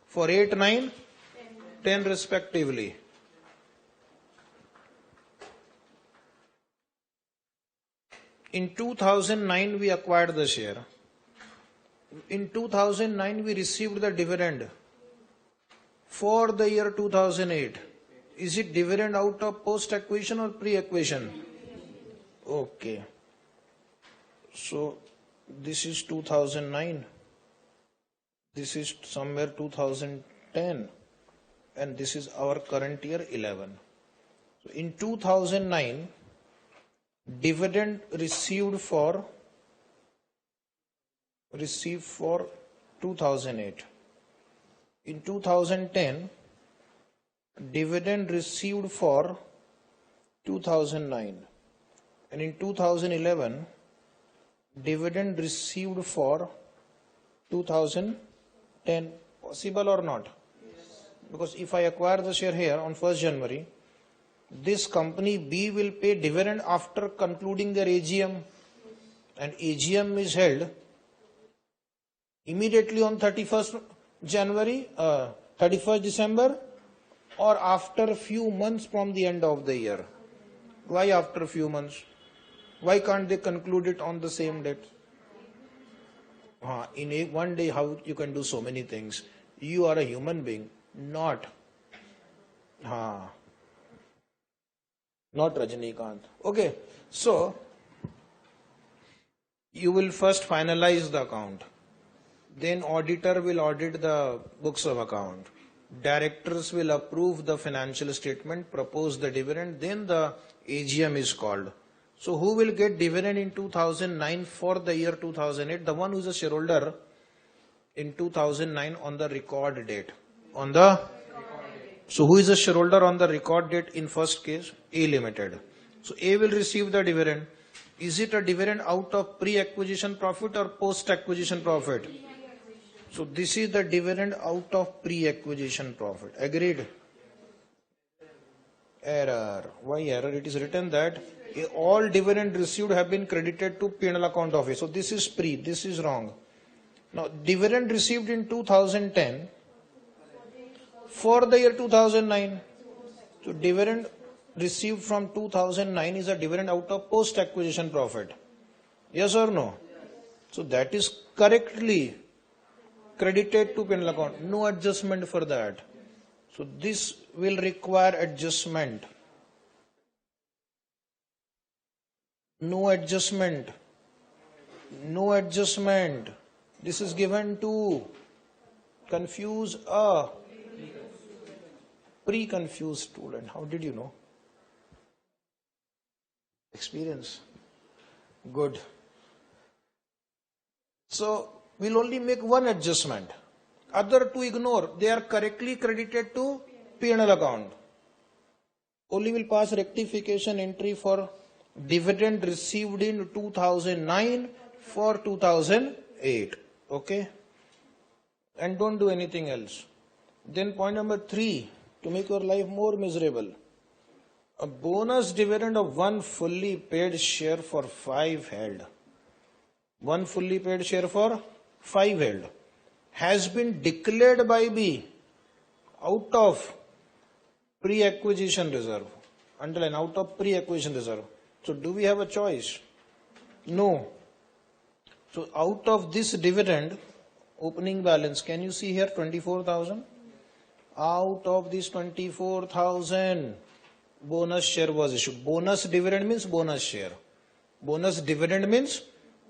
Speaker 1: For 8, 9, 10 respectively. In 2009 we acquired the share. In 2009 we received the dividend for the year 2008. Is it dividend out of post acquisition or pre acquisition? Okay. So this is 2009. This is somewhere 2010. And this is our current year 11. So in 2009, dividend received for 2008. In 2010, dividend received for 2009. And in 2011, dividend received for 2010. Possible or not? Because if I acquire the share here on 1st January, this company B will pay dividend after concluding their AGM, and AGM is held immediately on 31st January, 31st December, or after a few months from the end of the year. Why after a few months? Why can't they conclude it on the same date? In one day, how you can do so many things? You are a human being, not Rajnikant. Okay, so you will first finalize the account. Then auditor will audit the books of account. Directors will approve the financial statement, propose the dividend, then the AGM is called. So who will get dividend in 2009 for the year 2008? The one who is a shareholder in 2009 on the record date. So who is a shareholder on the record date in first case? A Limited. So A will receive the dividend. Is it a dividend out of pre-acquisition profit or post-acquisition profit? So this is the dividend out of pre-acquisition profit. Agreed? Error. Why error? It is written that all dividend received have been credited to P&L account of A. So this is pre. This is wrong. Now dividend received in 2010 for the year 2009. So dividend received from 2009 is a dividend out of post-acquisition profit. Yes or no? So that is correctly credited to P&L account. No adjustment for that. So this will require adjustment. No adjustment. No adjustment. This is given to Confuse a pre-confused student. How did you know? Experience. Good. So we'll only make one adjustment. Other two ignore. They are correctly credited to P&L account. Only will pass rectification entry for dividend received in 2009 for 2008. Okay. And don't do anything else. Then point number 3, to make your life more miserable. A bonus dividend of 1 fully paid share for 5 held. 1 fully paid share for 5 held has been declared by B out of pre-acquisition reserve. Underline, out of pre-acquisition reserve. So do we have a choice? No. So out of this dividend, opening balance, can you see here 24,000? Out of this 24,000, bonus share was issued. Bonus dividend means bonus share. Bonus dividend means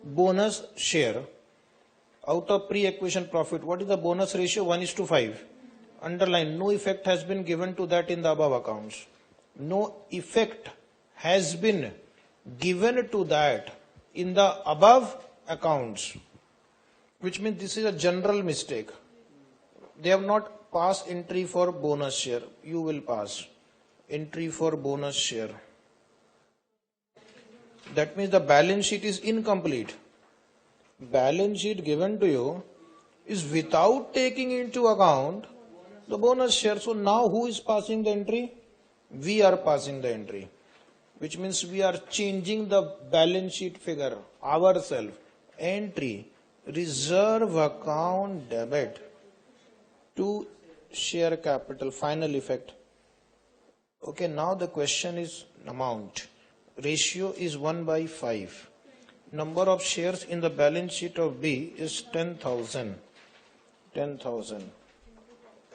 Speaker 1: bonus share. Out of pre-acquisition profit, what is the bonus ratio? 1:5. Underline, no effect has been given to that in the above accounts. No effect has been given to that in the above accounts, which means this is a general mistake. They have not passed entry for bonus share. You will pass entry for bonus share. That means the balance sheet is incomplete. Balance sheet given to you is without taking into account the bonus share. So now who is passing the entry? We are passing the entry, which means we are changing the balance sheet figure ourselves. Entry, reserve account debit to share capital, final effect. Okay, now the question is amount. Ratio is 1/5. Number of shares in the balance sheet of B is 10,000. 10,000.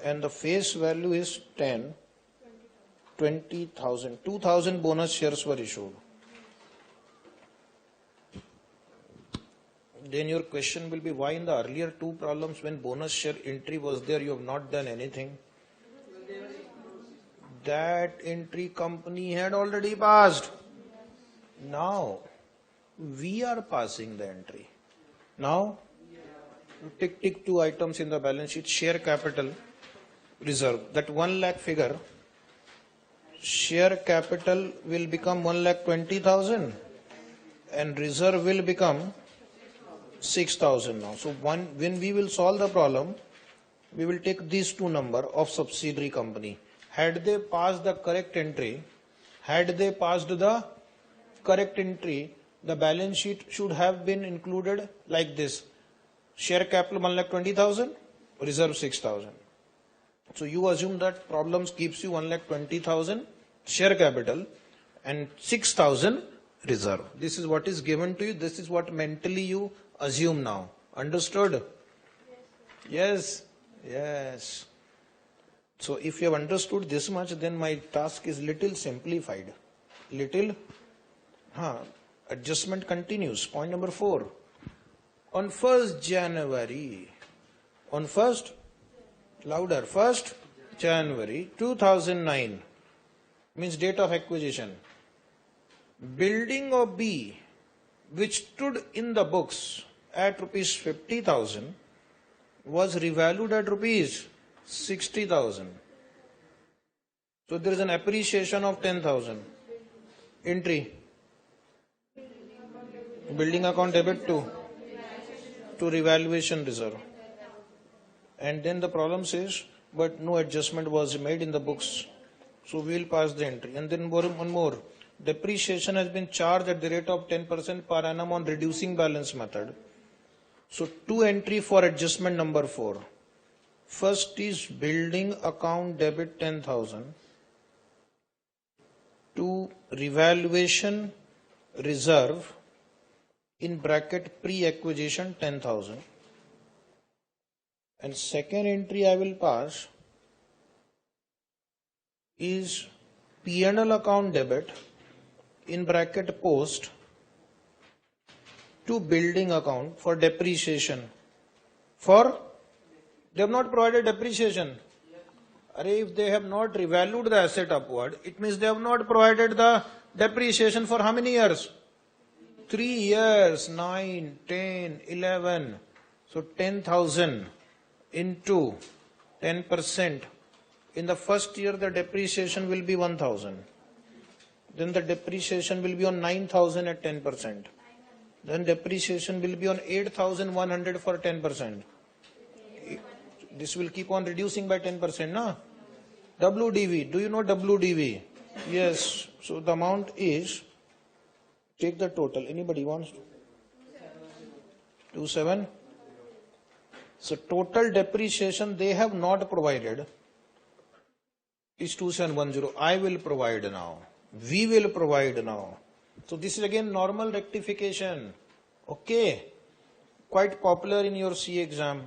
Speaker 1: And the face value is 10. 20,000. 2,000 bonus shares were issued. Then your question will be, why in the earlier two problems when bonus share entry was there, you have not done anything? That entry company had already passed. Now, we are passing the entry. Now, tick 2 items in the balance sheet. Share capital reserve. That 1 lakh figure, share capital will become 1,20,000 and reserve will become 6,000 now. So when we will solve the problem, we will take these two number of subsidiary company. Had they passed the correct entry, the balance sheet should have been included like this. Share capital 1,20,000, reserve 6,000. So you assume that problems keeps you 1,20,000 share capital and 6,000 reserve. This is what is given to you. This is what mentally you assume now. Understood? Yes. Yes. So if you have understood this much, then my task is little simplified. Adjustment continues. Point number 4. On 1st January, 1st January 2009, means date of acquisition, building of B, which stood in the books at rupees 50,000, was revalued at rupees 60,000. So there is an appreciation of 10,000. Entry, building account debit to revaluation reserve. And then the problem says, but no adjustment was made in the books. So we will pass the entry. And then one more. Depreciation has been charged at the rate of 10% per annum on reducing balance method. So 2 entry for adjustment number 4. First is building account debit 10,000 to revaluation reserve in bracket pre-acquisition 10,000. And second entry I will pass is P&L account debit in bracket post to building account for depreciation for They have not provided depreciation. If they have not revalued the asset upward, it means they have not provided the depreciation for how many years? 3 years, 9, 10, 11. So 10,000 into 10%. In the first year, the depreciation will be 1,000. Then the depreciation will be on 9,000 at 10%. Then depreciation will be on 8,100 for 10%. This will keep on reducing by 10%, na? WDV. Do you know WDV? Yes. So the amount is, take the total. Anybody wants to? 27. So total depreciation they have not provided is 2710. I will provide now. We will provide now. So this is again normal rectification. Okay. Quite popular in your C exam.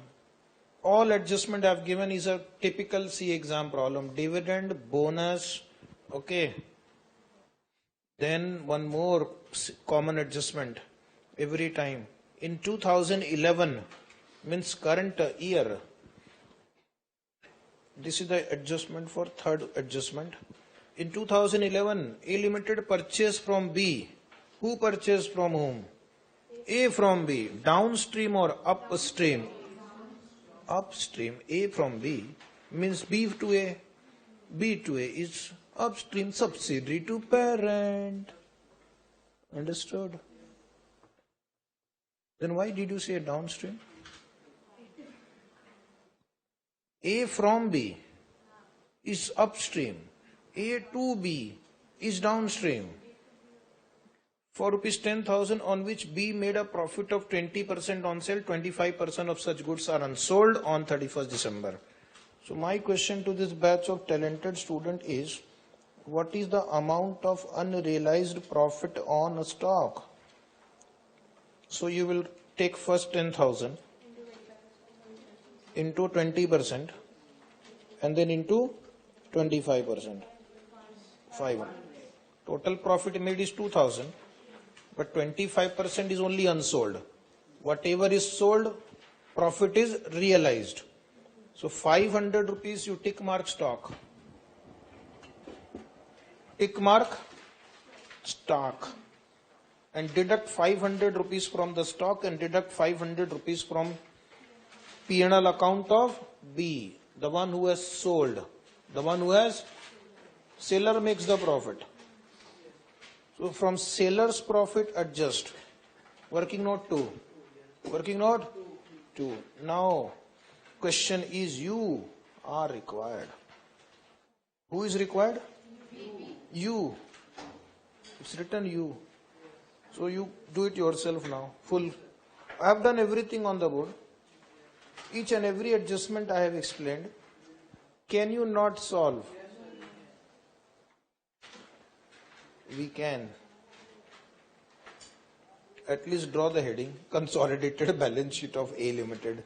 Speaker 1: All adjustment I have given is a typical C exam problem. Dividend, bonus, okay. Then one more common adjustment every time. In 2011, means current year, this is the adjustment for third adjustment. In 2011, A Limited purchased from B. Who purchased from whom? A from B. Downstream or upstream? Upstream. A from B means B to A. B to A is upstream, subsidiary to parent. Understood? Then why did you say downstream? A from B is upstream. A to B is downstream. For rupees 10,000 on which B made a profit of 20% on sale, 25% of such goods are unsold on 31st December. So my question to this batch of talented student is, what is the amount of unrealized profit on a stock? So you will take first 10,000 into 20% and then into 25%. 5. Total profit made is 2,000. But 25% is only unsold. Whatever is sold, profit is realized. So 500 rupees you tick mark stock. Tick mark stock. And deduct 500 rupees from the stock and deduct 500 rupees from P&L account of B. The one who has sold. The one who has, seller makes the profit. So from seller's profit adjust. Working note 2. Working note 2. Now question is, you are required. Who is required? You. It's written you. So you do it yourself now. Full. I have done everything on the board. Each and every adjustment I have explained. Can you not solve? We can. At least draw the heading, consolidated balance sheet of A Limited.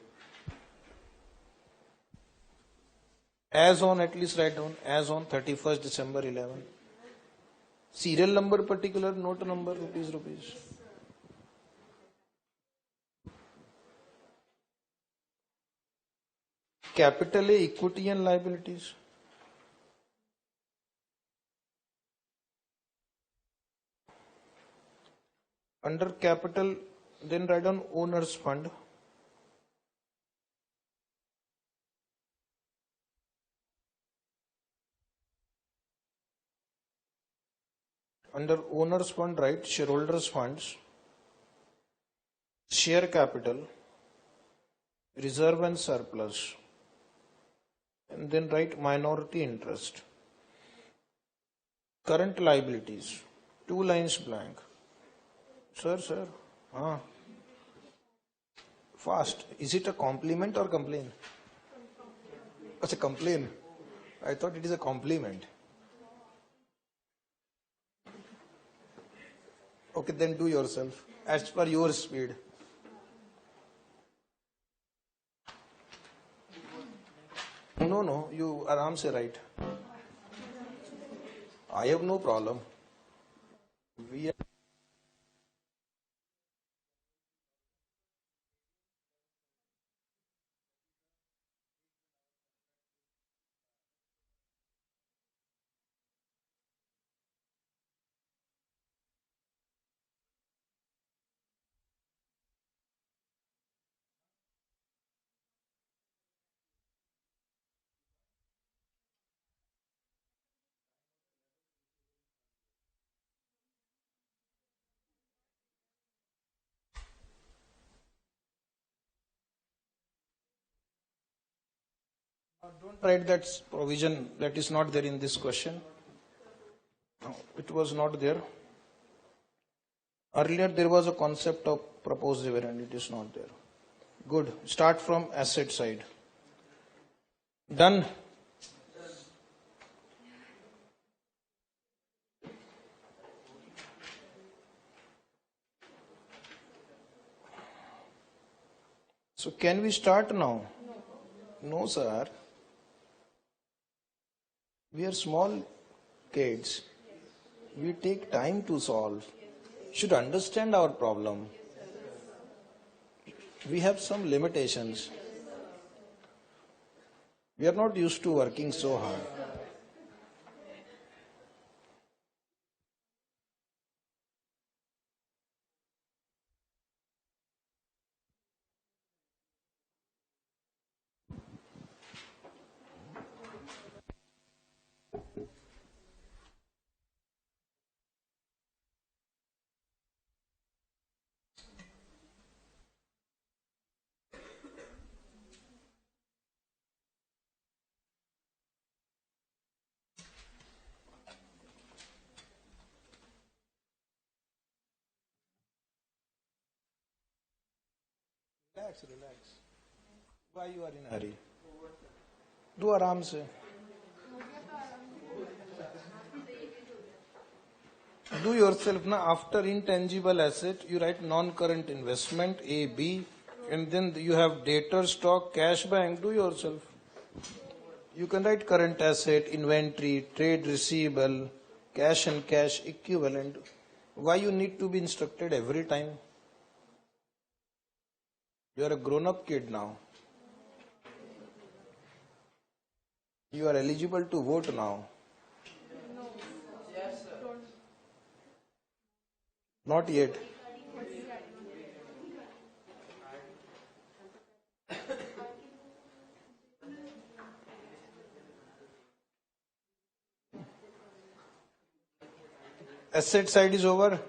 Speaker 1: As on, at least write down, as on 31st December 11. Serial number particular, note number, rupees. Capital A, equity and liabilities. Under capital, then write down owner's fund. Under owner's fund, write shareholders' funds, share capital, reserve and surplus, and then write minority interest. Current liabilities, 2 lines blank. Sir. Fast. Is it a compliment or complaint? It's a complaint. I thought it is a compliment. Okay, then do yourself as per your speed. No, you aram se write. I have no problem. We are Don't write that provision, that is not there in this question. No, it was not there. Earlier there was a concept of proposed dividend, it is not there. Good. Start from asset side. Done. So can we start now? No, sir. We are small kids. We take time to solve. Should understand our problem. We have some limitations. We are not used to working so hard. Relax, relax. Why you are in a hurry? Do आराम से. Do yourself now. After intangible asset, you write non-current investment A, B, and then you have debtor stock, cash bank. Do yourself. You can write current asset, inventory, trade receivable, cash and cash equivalent. Why you need to be instructed every time? You are a grown-up kid now. You are eligible to vote now. Not yet. Asset side is over.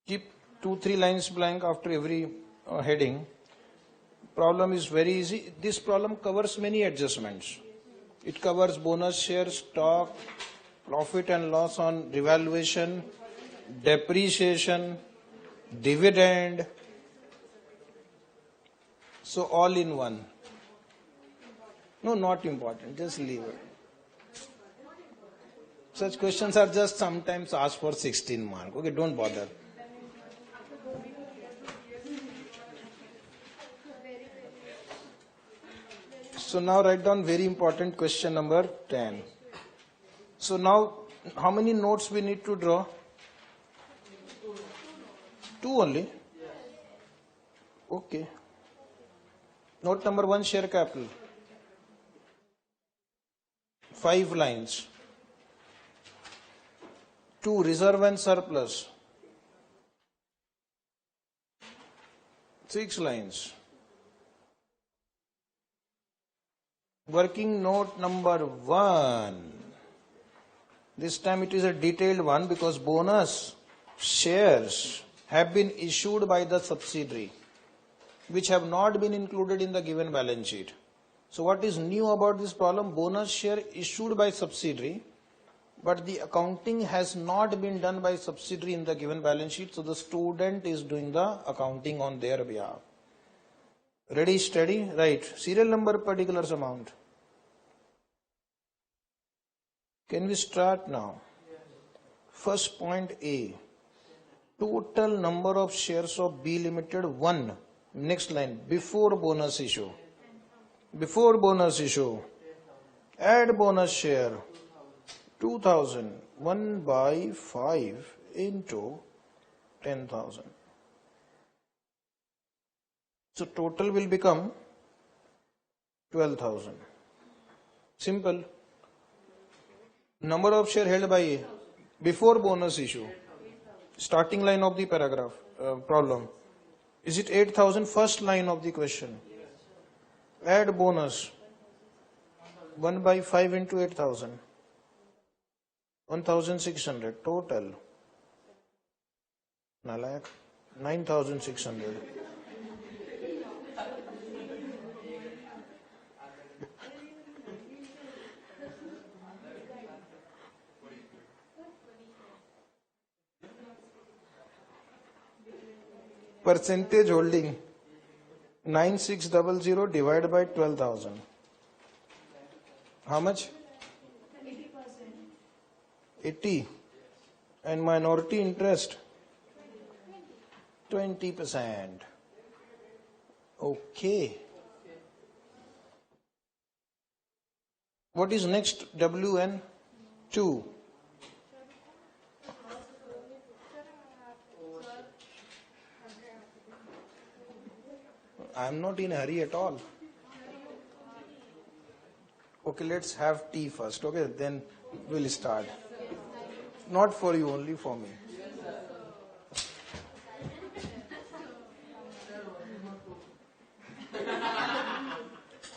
Speaker 1: Keep 2-3 lines blank after every heading. Problem is very easy. This problem covers many adjustments. It covers bonus share, stock, profit and loss on revaluation, depreciation, dividend. So all in one. No, not important. Just leave it. Such questions are just sometimes asked for 16 mark. Okay, don't bother. So now write down very important question number 10. So now how many notes we need to draw? 2 only? Okay. Note number 1, share capital. 5 lines. 2, reserve and surplus. 6 lines. Working note number 1. This time it is a detailed one because bonus shares have been issued by the subsidiary which have not been included in the given balance sheet. So what is new about this problem? Bonus share issued by subsidiary, but the accounting has not been done by subsidiary in the given balance sheet. So the student is doing the accounting on their behalf. Ready, steady, right. Serial number, particulars, amount. Can we start now? First point A. Total number of shares of B Limited 1. Next line. Before bonus issue. Before bonus issue. Add bonus share. 2000. 1 by 5 into 10,000. So total will become 12,000. Simple. Number of share held by A before bonus issue. Starting line of the paragraph problem. Is it 8,000? First line of the question. Add bonus. 1 by 5 into 8,000. 1,600 total. 9,600. Percentage holding 9600 divided by 12,000. How much? 80. And minority interest 20%. Okay. What is next? WN 2. I am not in a hurry at all. Okay, let's have tea first. Okay, then we'll start. Not for you, only for me.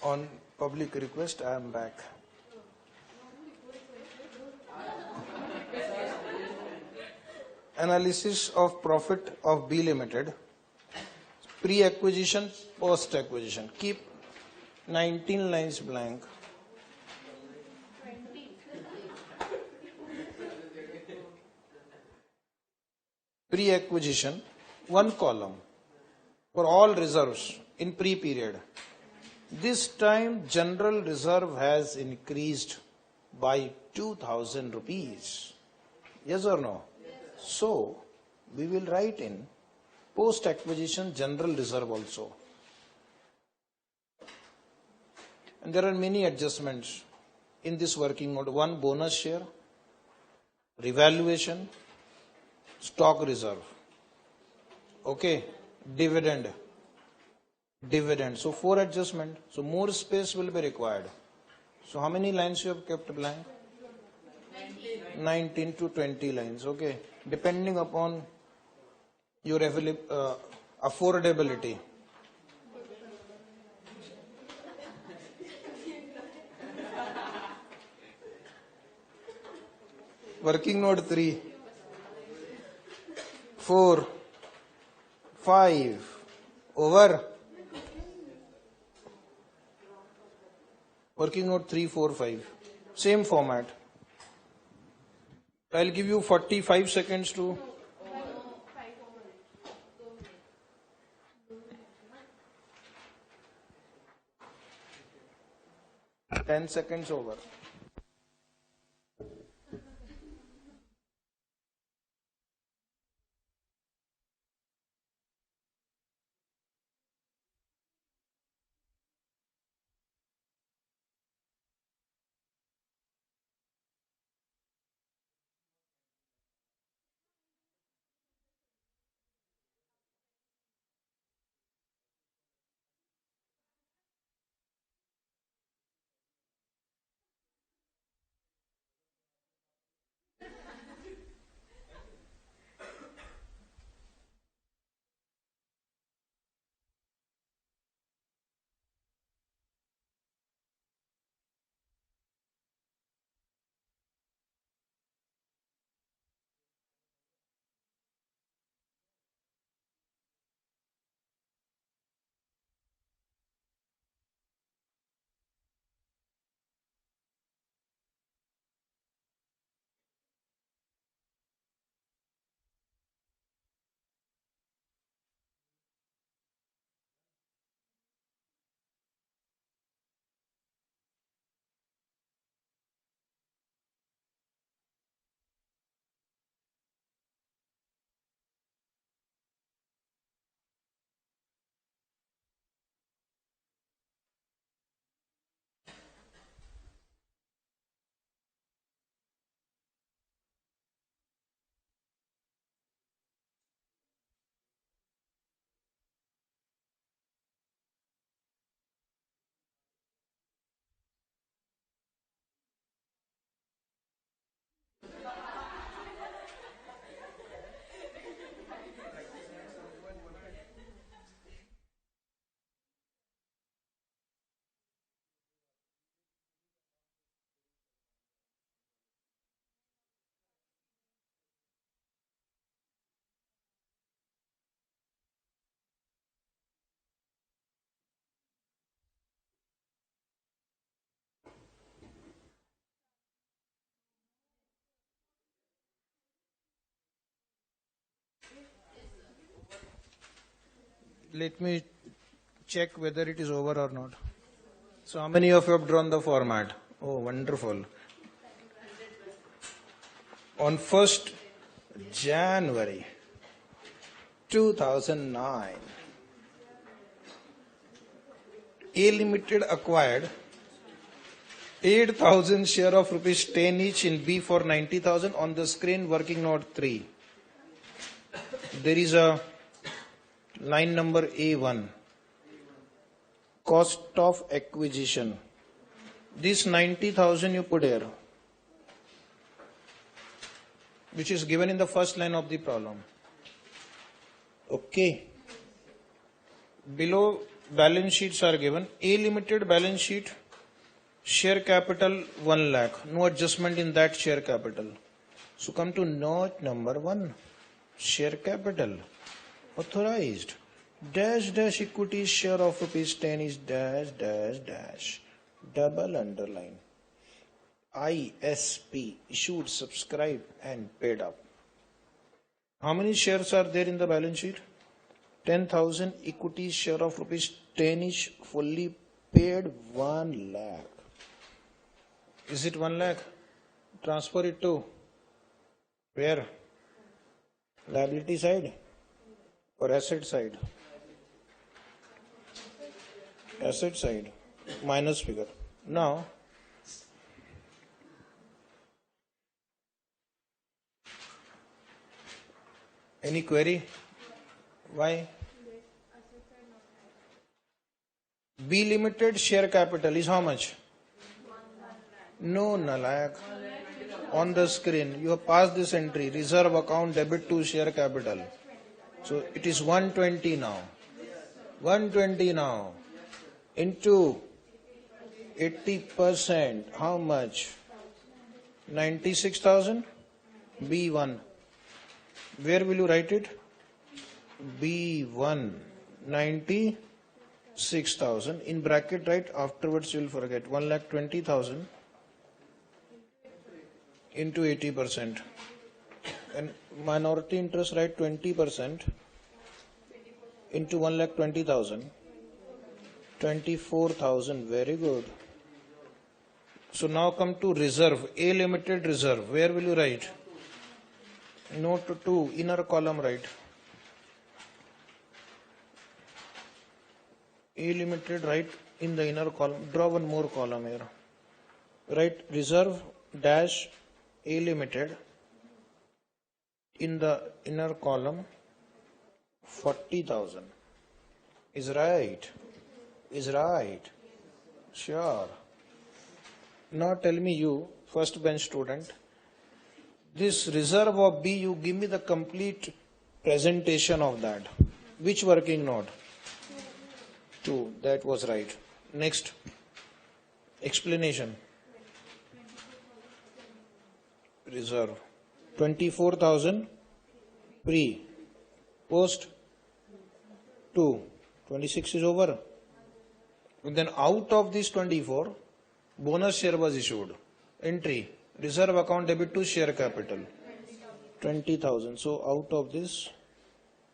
Speaker 1: On public request, I am back. Analysis of profit of B Limited. Pre-acquisition, post-acquisition. Keep 19 lines blank. Pre-acquisition, one column for all reserves in pre-period. This time general reserve has increased by 2,000 rupees. Yes or no? So we will write in post-acquisition general reserve also. And there are many adjustments in this working note. One, bonus share, revaluation, stock reserve. Okay, dividend. So 4 adjustment. So more space will be required. So how many lines you have kept blank? 19 to 20 lines. Okay, depending upon your affordability. Working note 3, 4, 5, over. Working note 3, 4, 5. Same format. I'll give you 45 seconds to. 10 seconds over. Let me check whether it is over or not. So how many of you have drawn the format? Oh, wonderful. On 1st January 2009, A Limited acquired 8,000 share of rupees 10 each in B for 90,000. On the screen, working note 3. There is a line number A1. Cost of acquisition. This 90,000 you put here, which is given in the first line of the problem. Okay. Below balance sheets are given. A Limited balance sheet, share capital 1 lakh. No adjustment in that share capital. So come to note number 1. Share capital. Authorized. Dash dash equity share of rupees 10 is dash dash dash. Double underline. ISP, issued, subscribed and paid up. How many shares are there in the balance sheet? 10,000 equity share of rupees 10 each, fully paid 1 lakh. Is it 1 lakh? Transfer it to where? Liability side or asset side? Asset side, minus figure. Now, any query? Why? B Limited share capital is how much? No, nalayak. On the screen, you have passed this entry, reserve account debit to share capital. So it is 120 now. 120 now. Into 80%, how much? 96,000? B1. Where will you write it? B1. 96,000. In bracket, right? Afterwards you will forget. 1,20,000 into 80%. And minority interest, right? 20% into 1,20,000. 24,000. Very good. So now come to reserve. A Limited reserve. Where will you write? Note 2. Inner column, right? A Limited, right? In the inner column. Draw one more column here. Write reserve dash A Limited. In the inner column 40,000. Is right. Is right. Sure. Now tell me, you first bench student, this reserve of B, you give me the complete presentation of that. Which working note? 2. That was right. Next. Explanation. Reserve. 24,000 pre. Post 2. 26 is over. And then out of this 24, bonus share was issued. Entry. Reserve account debit to share capital. 20,000. So out of this,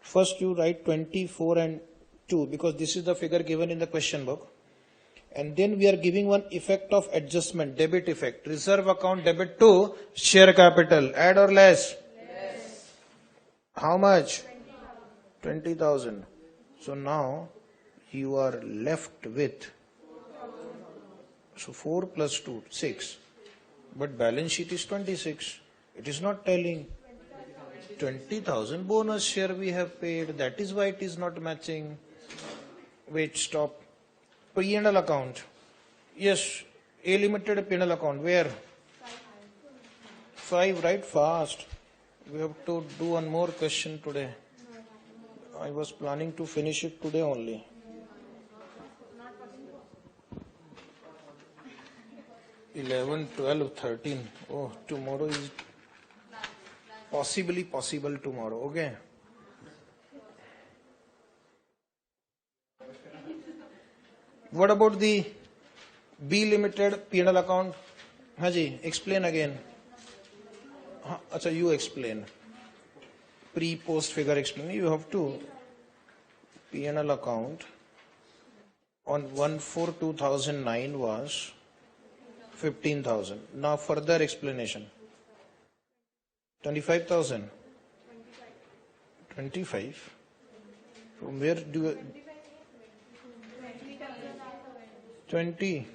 Speaker 1: first you write 24 and 2 because this is the figure given in the question book. And then we are giving one effect of adjustment, debit effect. Reserve account debit to share capital. Add or less? Yes. How much? 20,000. So now you are left with, so 4 plus 2, 6. But balance sheet is 26. It is not telling. 20,000 bonus share we have paid. That is why it is not matching. Wait, stop. P&L account. Yes, A Limited P&L account. Where? 5, right? Fast. We have to do one more question today. I was planning to finish it today only. – 11, 12, 13. Oh, tomorrow is possibly possible tomorrow. Okay. What about the B Limited P&L account? Haji, explain again. Acha, you explain. Pre-post figure explain. You have to. P&L account on 1/4/2009 was 15,000. Now further explanation. 25,000. 25. From where do you 20?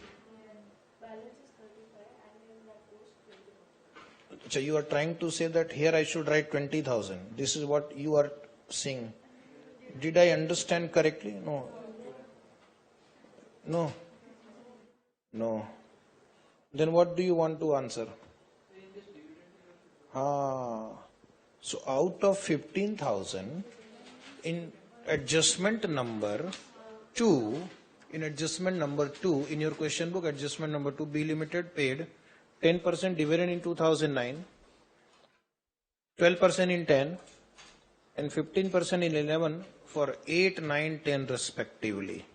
Speaker 1: So you are trying to say that here I should write 20,000. This is what you are saying. Did I understand correctly? No. No. No. Then what do you want to answer? So out of 15,000 in adjustment number 2, in your question book, adjustment number 2, B Limited paid 10% dividend in 2009, 12% in 10, and 15% in 11 for 8, 9, 10 respectively.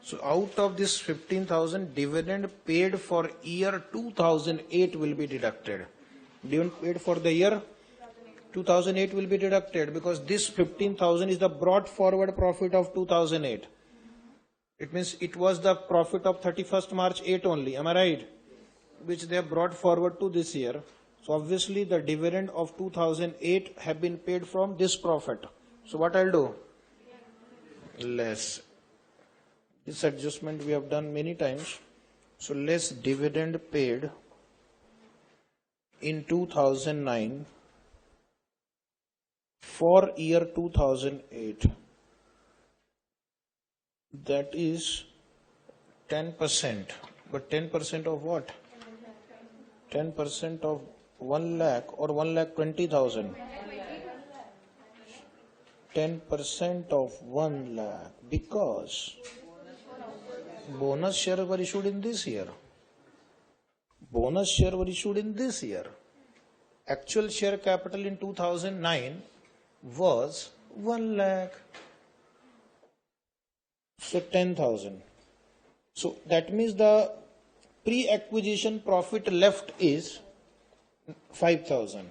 Speaker 1: So out of this 15,000, dividend paid for year 2008 will be deducted. Dividend paid for the year 2008 will be deducted because this 15,000 is the brought forward profit of 2008. It means it was the profit of 31st March 8 only. Am I right? Which they have brought forward to this year. So obviously the dividend of 2008 have been paid from this profit. So what I'll do? Less. This adjustment we have done many times. So less dividend paid in 2009 for year 2008. That is 10%. But 10% of what? 10% of 1 lakh or 1,20,000. 10% of 1 lakh because bonus share were issued in this year. Bonus share were issued in this year. Actual share capital in 2009 was 1 lakh. So 10,000. So that means the pre-acquisition profit left is 5,000.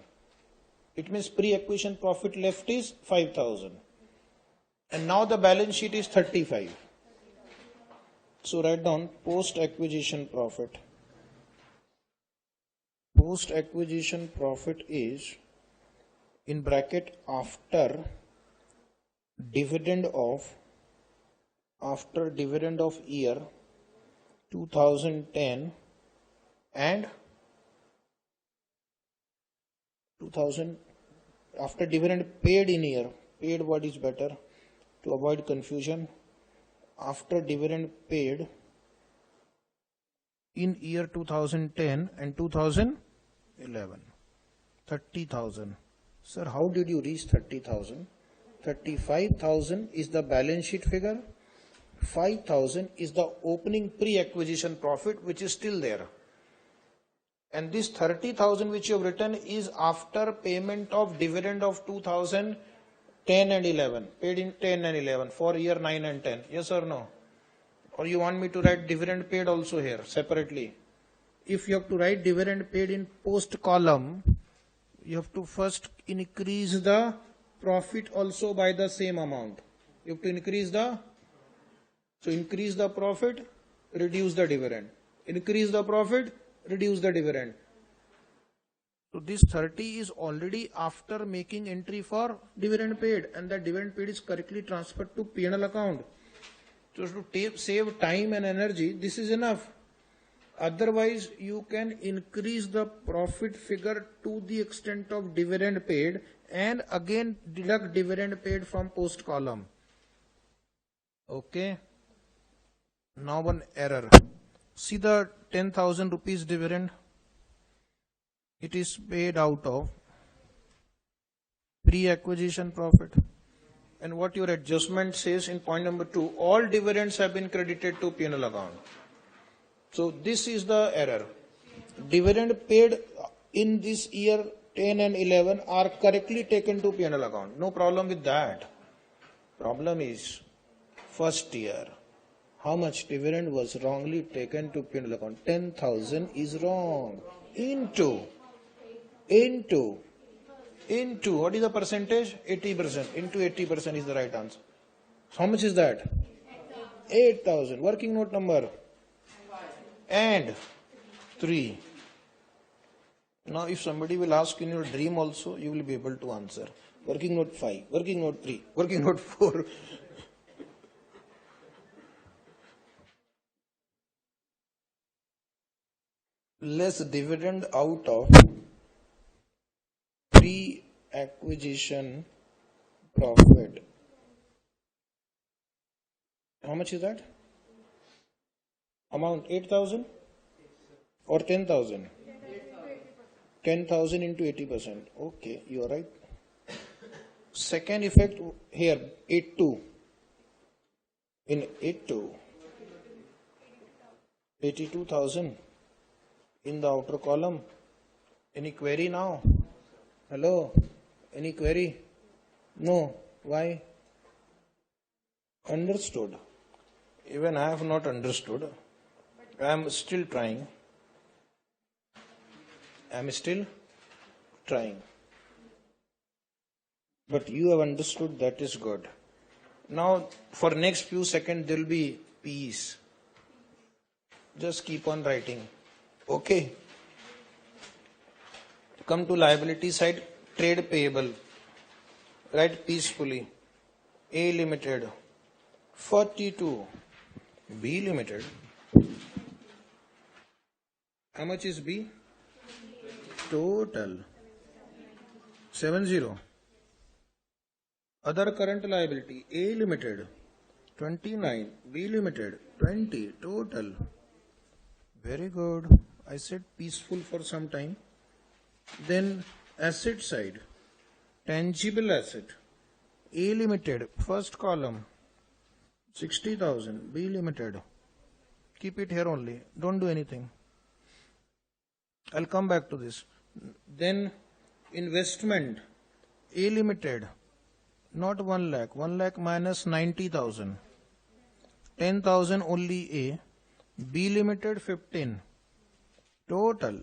Speaker 1: It means pre-acquisition profit left is 5,000. And now the balance sheet is 35. So write down post-acquisition profit. Post-acquisition profit is in bracket after dividend of year 2010 and 2000 after dividend paid in year. Paid word is better to avoid confusion. After dividend paid in year 2010 and 2011. 30,000. Sir, how did you reach 30,000? 35,000 is the balance sheet figure. 5,000 is the opening pre-acquisition profit which is still there. And this 30,000 which you have written is after payment of dividend of 2010 and 11, paid in 10 and 11 for year 9 and 10. Yes or no? Or you want me to write dividend paid also here separately? If you have to write dividend paid in post column, you have to first increase the profit also by the same amount. You have to increase the profit, reduce the dividend. Increase the profit, reduce the dividend. So this 30 is already after making entry for dividend paid, and that dividend paid is correctly transferred to P&L account. So to save time and energy, this is enough. Otherwise, you can increase the profit figure to the extent of dividend paid and again deduct dividend paid from post column. Okay. Now one error. See the 10,000 rupees dividend. It is paid out of pre-acquisition profit. And what your adjustment says in point number 2, all dividends have been credited to P&L account. So this is the error. Dividend paid in this year 10 and 11 are correctly taken to P&L account. No problem with that. Problem is first year. How much dividend was wrongly taken to P&L account? 10,000 is wrong. Into. What is the percentage? 80%. Into 80% is the right answer. How much is that? 8,000. Working note number. And 3. Now if somebody will ask in your dream also, you will be able to answer. Working note 5, working note 3, working note 4. Less dividend out of pre-acquisition profit. How much is that? Amount 8,000 or 10,000? 10,000 into 80%. Okay, you are right. Second effect here, 8,2. In 8,2, 82,000 in the outer column. Any query now? Hello? Any query? No. Why? Understood. Even I have not understood. I am still trying. I am still trying. But you have understood, that is good. Now for next few seconds there will be peace. Just keep on writing. Okay. Come to liability side, trade payable. Write peacefully. A Limited 42. B Limited. How much is B? Total 70. Other current liability, A Limited 29, B Limited 20, total. Very good. I said peaceful for some time. Then asset side, tangible asset, A Limited, first column 60,000, B Limited. Keep it here only. Don't do anything. I'll come back to this. Then investment, A Limited, not 1 lakh, 1 lakh minus 90,000, 10,000 only A, B Limited 15, total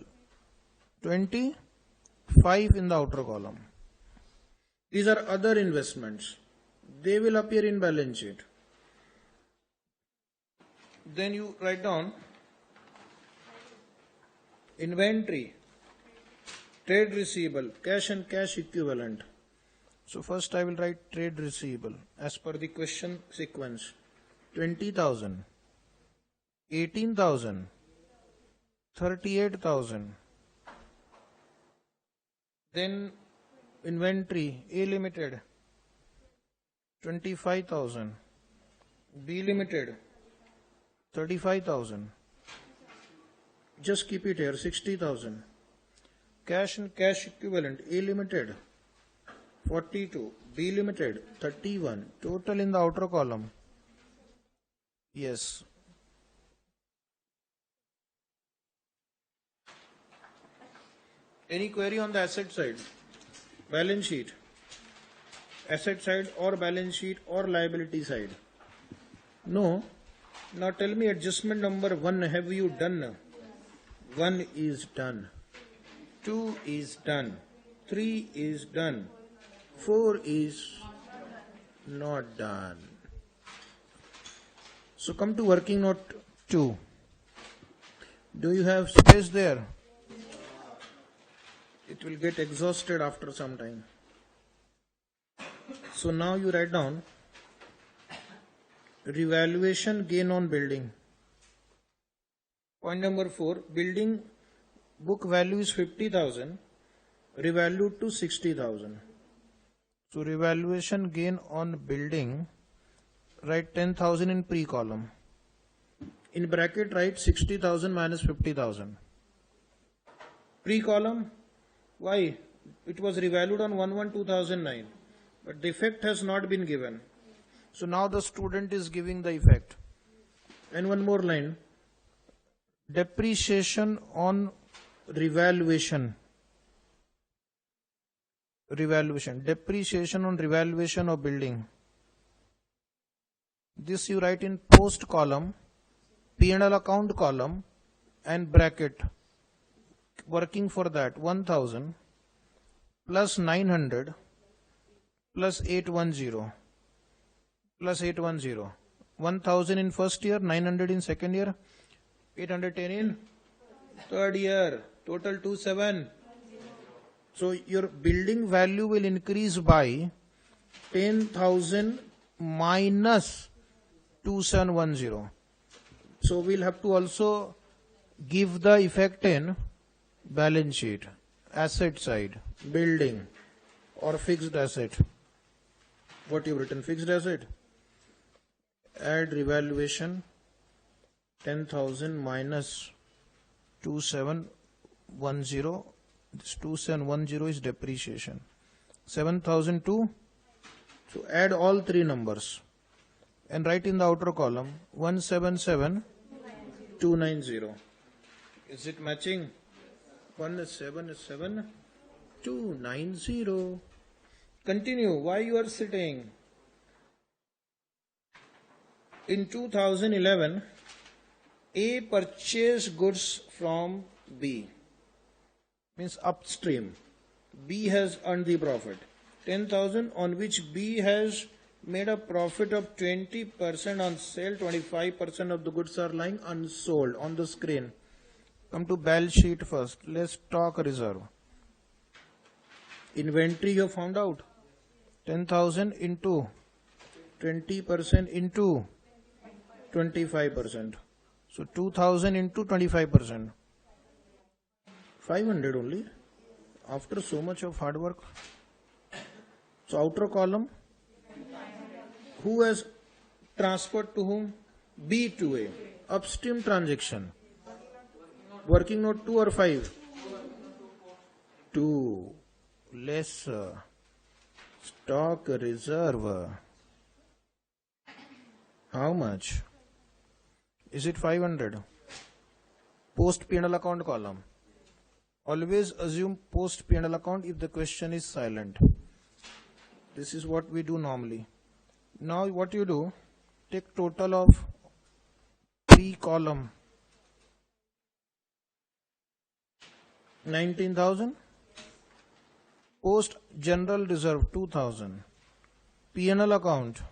Speaker 1: 25 in the outer column. These are other investments. They will appear in balance sheet. Then you write down inventory, trade receivable, cash and cash equivalent. So first I will write trade receivable as per the question sequence. 20,000, 18,000, 38,000. Then inventory, A Limited 25,000, B Limited 35,000. Just keep it here, 60,000. Cash and cash equivalent, A Limited 42, B Limited 31, total in the outer column. Yes. Any query on the asset side? Balance sheet. Asset side or balance sheet or liability side? No. Now tell me adjustment number 1, have you done? 1 is done. 2 is done. 3 is done. 4 is not done. So come to working note 2. Do you have space there? It will get exhausted after some time. So now you write down revaluation gain on building. Point number 4, building book value is 50,000, revalued to 60,000. So revaluation gain on building, write 10,000 in pre-column. In bracket write 60,000 minus 50,000. Pre-column, why? It was revalued on 1/1/2009, but the effect has not been given. So now the student is giving the effect. And one more line, depreciation on revaluation. Depreciation on revaluation of building. This you write in post column, P&L account column, and bracket. Working for that 1,000 plus 900 plus 810 plus 810. 1000 in first year, 900 in second year, 810 in third year. Total 27. So your building value will increase by 10,000 minus 2710. So we'll have to also give the effect in balance sheet, asset side, building or fixed asset. What you've written, fixed asset. Add revaluation 10,000 minus 2710. This 2710 is depreciation. 7,002. So add all three numbers and write in the outer column 177,290. Is it matching? 177,290. Continue. Why you are sitting? In 2011, A purchased goods from B. Means upstream. B has earned the profit. 10,000, on which B has made a profit of 20% on sale, 25% of the goods are lying unsold on the screen. Come to balance sheet first. Let's talk reserve. Inventory you have found out. 10,000 into 20% into 25%. So 2,000 into 25%. 500 only. After so much of hard work. So outer column. Who has transferred to whom? B to A. Upstream transaction. Working note 2 or 5? 2. Less. Stock reserve. How much? Is it 500? Post P&L account column. Always assume post P&L account if the question is silent. This is what we do normally. Now what you do, take total of P column 19,000, post general reserve 2,000, P&L account,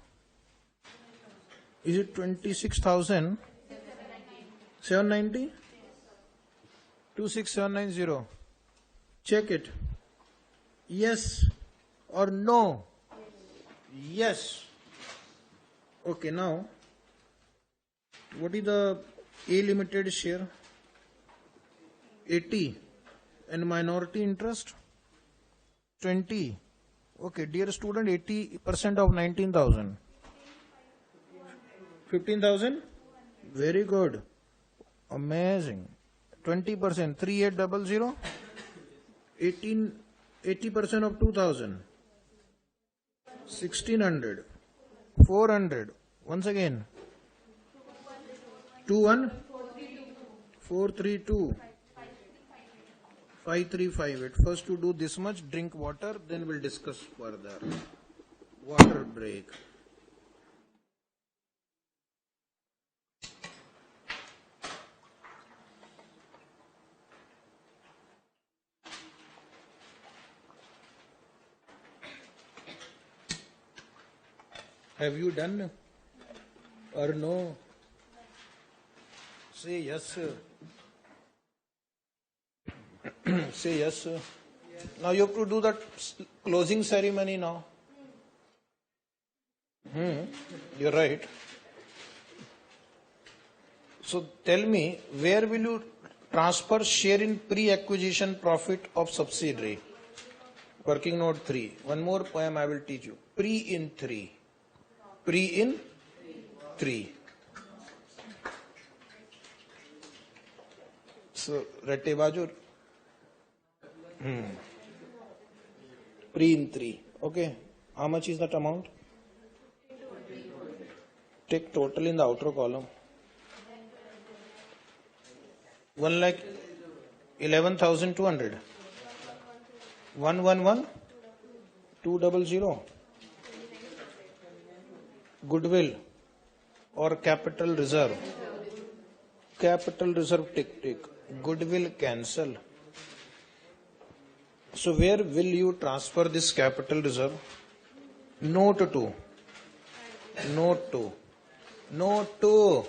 Speaker 1: is it 26,790? 26790. Check it. Yes or no? Yes. Okay, now what is the A Limited share? 80 and minority interest 20. Okay, dear student, 80% of 19,000. 15,000? Very good. Amazing. 20%, 3800. 80% of 2,000. 1,600. 400. Once again. 21. 432. 535. First to do this much, drink water, then we'll discuss further. Water break. Have you done or no? Say yes. Say yes. Now you have to do that closing ceremony now. You're right. So tell me, where will you transfer share in pre-acquisition profit of subsidiary? Working note 3. One more poem I will teach you. Pre in 3. Pre in 3. So, Rette Bajur. Pre in 3. Okay. How much is that amount? Take total in the outer column. 1,11,200. 111,200. Goodwill or capital reserve. Capital reserve tick. Goodwill cancel. So where will you transfer this capital reserve? Note 2. Note 2. Note 2.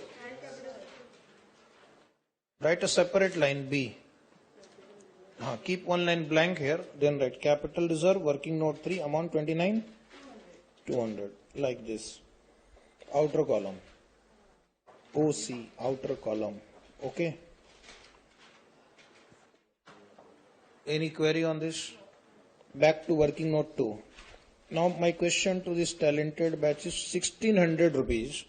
Speaker 1: Write a separate line B. Keep one line blank here. Then write capital reserve, working note 3, amount 29,200. Like this. Outer column. OC, outer column. Okay. Any query on this? Back to working note 2. Now my question to this talented batch is 1600 rupees.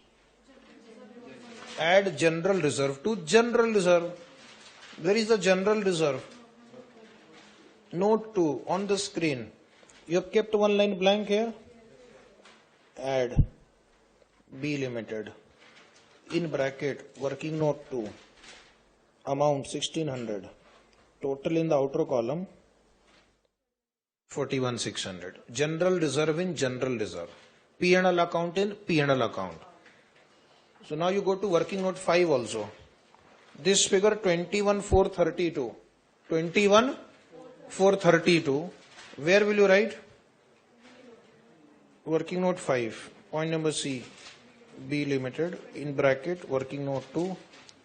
Speaker 1: Add general reserve to general reserve. Where is the general reserve? Note 2 on the screen. You have kept one line blank here. Add B Limited. In bracket, working note 2. Amount 1600. Total in the outer column 41,600. General reserve in general reserve. P&L account in P&L account. So now you go to working note 5 also. This figure 21,432. 21,432. Where will you write? Working note 5. Point number C. B Limited. In bracket, working note 2.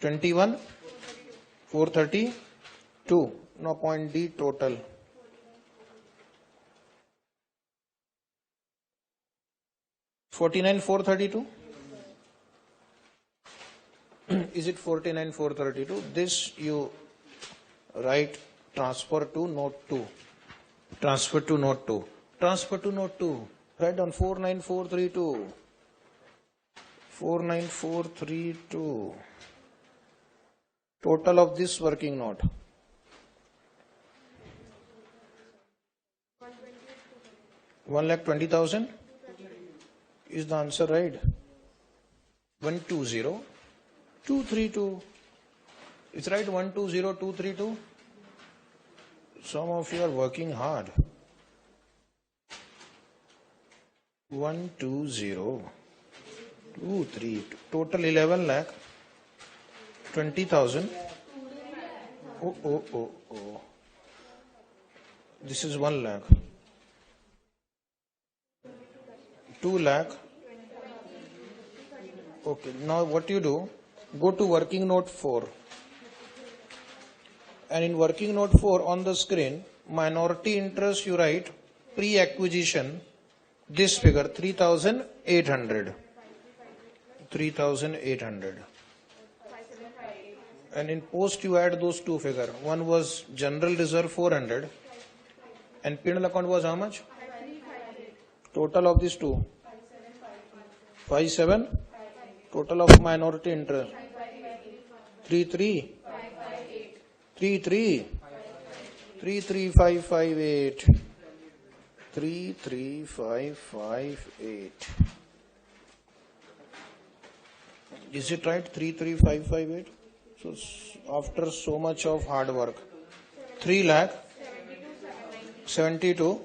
Speaker 1: 21,432. Now point D, total. $49,432. Is it 49,432? This you write transfer to note 2. Transfer to note 2. Transfer to note 2. Write down 49,432. 49,432. Total of this working note. 1,20,000. Is the answer right? 120,232. It's right, 120,232. Some of you are working hard. 120,232. Total 11 lakh 20,000. Oh. This is 1 lakh. 2 lakh. Okay, now what you do? Go to working note 4. And in working note 4 on the screen, minority interest you write pre-acquisition, this figure 3,800. 3,800. And in post you add those two figures. One was general reserve 400 and P&L account was how much? Total of these two? 57. Total of minority interest? 33558. 33558. Is it right? 33558. So after so much of hard work, 3 lakh 72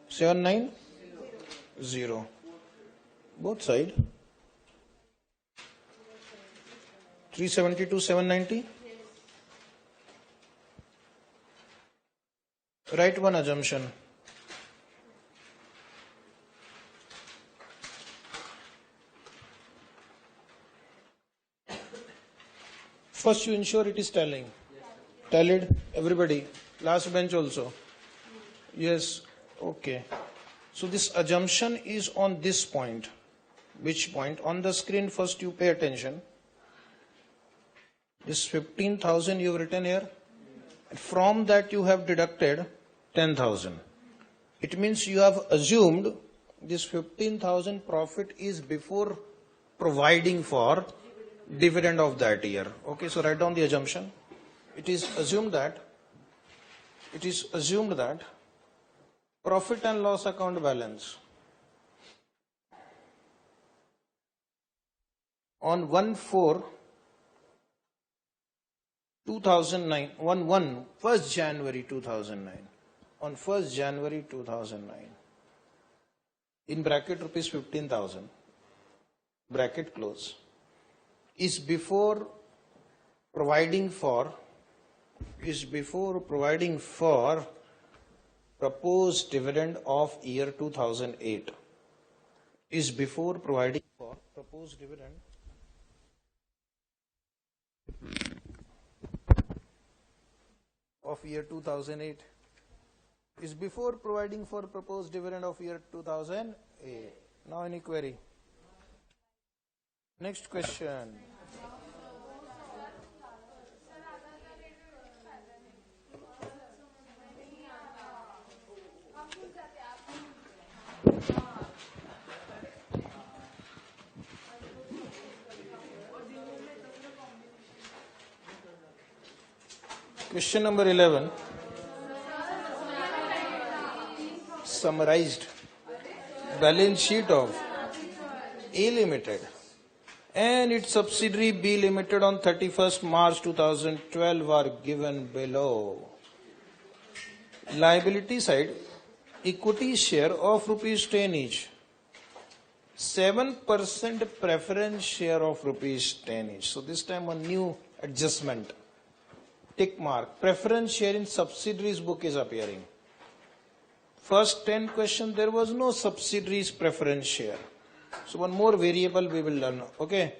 Speaker 1: 790. Both side. 372 790. Write one assumption. First you ensure it is tallying. Tallied, everybody. Last bench also. Yes, okay. So this assumption is on this point. Which point? On the screen first you pay attention. This 15,000 you have written here. From that you have deducted 10,000. It means you have assumed this 15,000 profit is before providing for dividend of that year. Okay, so write down the assumption. It is assumed that profit and loss account balance on 1/4/2009, 1st January 2009, on 1st January 2009, in bracket rupees 15,000, bracket close, is before providing for proposed dividend of year 2008. is before providing for proposed dividend of year 2008. Is before providing for proposed dividend of year 2008. Now any query? Next question. Question number 11. Summarized balance sheet of A Limited and its subsidiary B Limited on 31st March 2012 are given below. Liability side, equity share of rupees 10 each. 7% preference share of rupees 10 each. So this time a new adjustment. Tick mark. Preference share in subsidiaries book is appearing. First 10 question, there was no subsidiaries preference share. So one more variable we will learn. Okay.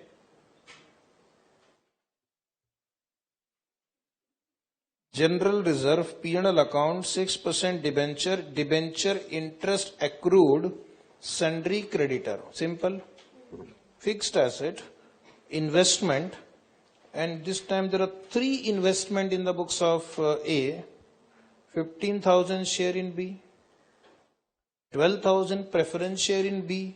Speaker 1: General reserve, P&L account, 6% debenture interest accrued, sundry creditor. Simple. Fixed asset, investment, and this time there are 3 investment in the books of A. 15,000 share in B, 12,000 preference share in B,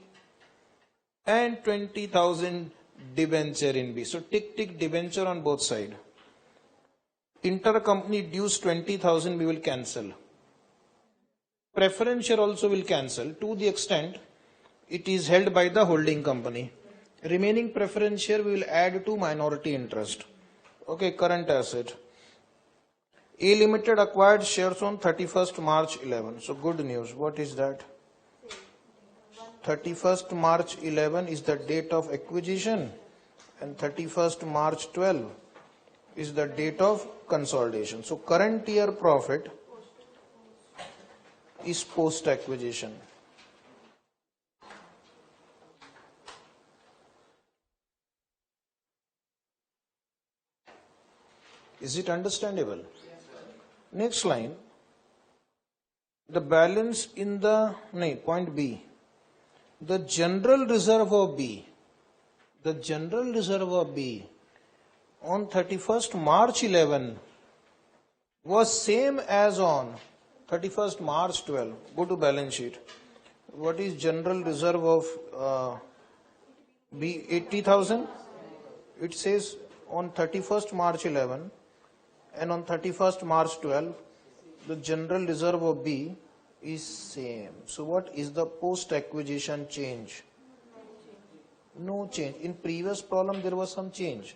Speaker 1: and 20,000 debenture in B. So tick debenture on both sides. Intercompany dues 20,000 we will cancel. Preference share also will cancel to the extent it is held by the holding company. Remaining preference share we will add to minority interest. Okay, current asset. A Limited acquired shares on 31st March 11. So good news. What is that? 31st March 11 is the date of acquisition and 31st March 12 is the date of consolidation. So current year profit is post acquisition. Is it understandable? Next line. The balance in the point B. The general reserve of B. The general reserve of B on 31st March 11 was same as on 31st March 12. Go to balance sheet. What is general reserve of B? 80,000. It says on 31st March 11 and on 31st March 12 the general reserve of B is same. So what is the post acquisition change? No change. In previous problem there was some change,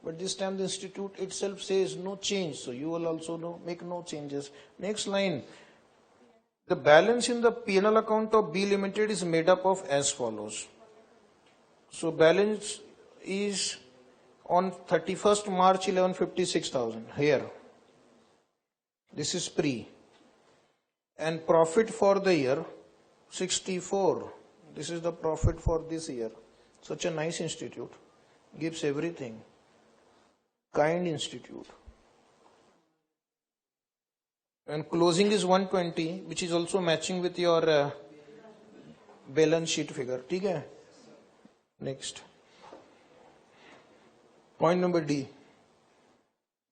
Speaker 1: but this time the institute itself says no change, so you will also make no changes. Next line. The balance in the P&L account of B Limited is made up of as follows. So balance is on 31st March 11, 56,000 here. This is pre. And profit for the year 64. This is the profit for this year. Such a nice institute. Gives everything. Kind institute. And closing is 120, which is also matching with your balance sheet figure. Okay? Next. Point number D.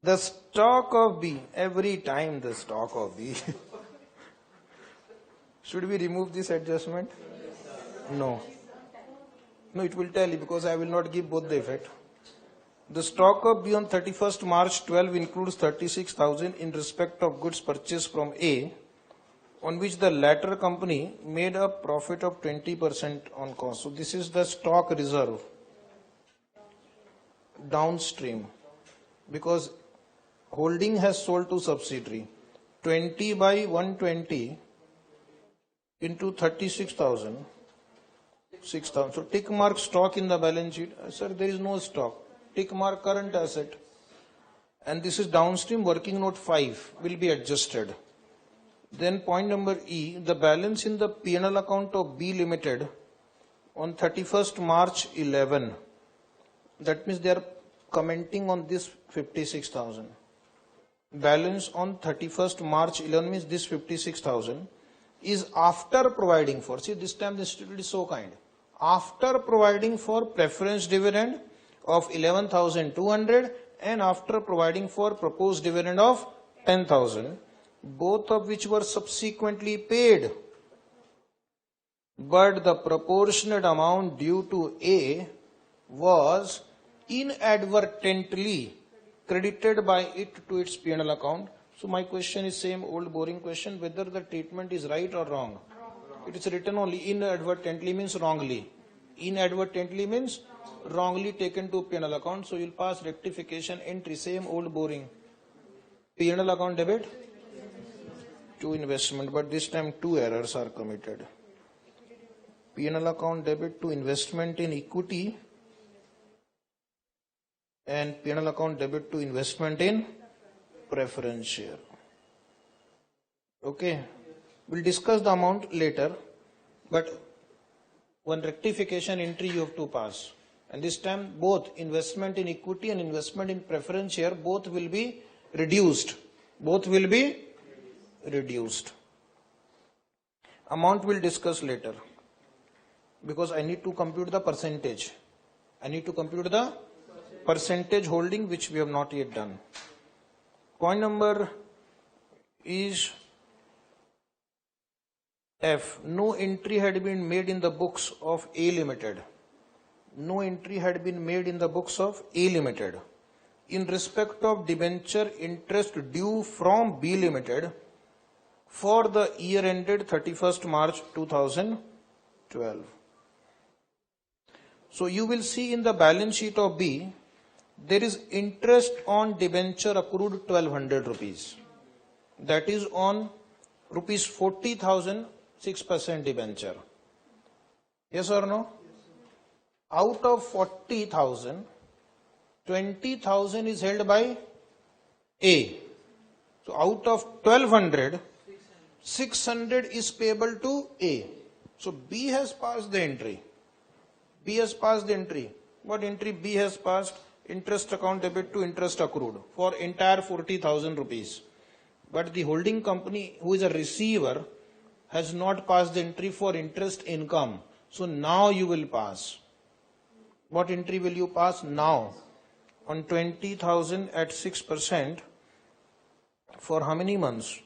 Speaker 1: The stock of B. Every time the stock of B. Should we remove this adjustment? No. No, it will tell you because I will not give both the effect. The stock of B on 31st March 12 includes 36,000 in respect of goods purchased from A, on which the latter company made a profit of 20% on cost. So this is the stock reserve downstream, because holding has sold to subsidiary. 20 by 120 into 36,000, 6,000. So tick mark stock in the balance sheet. Sir, there is no stock. Tick mark current asset. And this is downstream. Working note 5 will be adjusted. Then point number E, the balance in the P&L account of B Limited on 31st March 11, that means they are commenting on this 56,000. Balance on 31st March 11 means this 56,000 is after providing for, see this time the institute is so kind, after providing for preference dividend of 11,200 and after providing for proposed dividend of 10,000, both of which were subsequently paid, but the proportionate amount due to A was inadvertently credited by it to its P&L account. So my question is same old boring question, whether the treatment is right or wrong. It is written only inadvertently means wrongly. Inadvertently means wrongly taken to P&L account. So you'll pass rectification entry, same old boring. P&L account debit to investment, but this time two errors are committed. P&L account debit to investment in equity and P&L account debit to investment in preference share. Okay, we'll discuss the amount later, but one rectification entry you have to pass, and this time both investment in equity and investment in preference share both will be reduced. Both will be reduced. Amount we'll discuss later, because I need to compute the percentage. I need to compute the percentage holding, which we have not yet done. Point number is F. No entry had been made in the books of A Limited. No entry had been made in the books of A Limited in respect of debenture interest due from B Limited for the year ended 31st March 2012. So you will see in the balance sheet of B, there is interest on debenture accrued 1200 rupees. That is on rupees 40,000, 6% debenture. Yes or no? Out of 40,000, 20,000 is held by A. So out of 1200, 600 is payable to A. So B has passed the entry. B has passed the entry. What entry B has passed? Interest account debit to interest accrued for entire 40,000 rupees. But the holding company, who is a receiver, has not passed the entry for interest income. So now you will pass. What entry will you pass now? On 20,000 at 6% for how many months?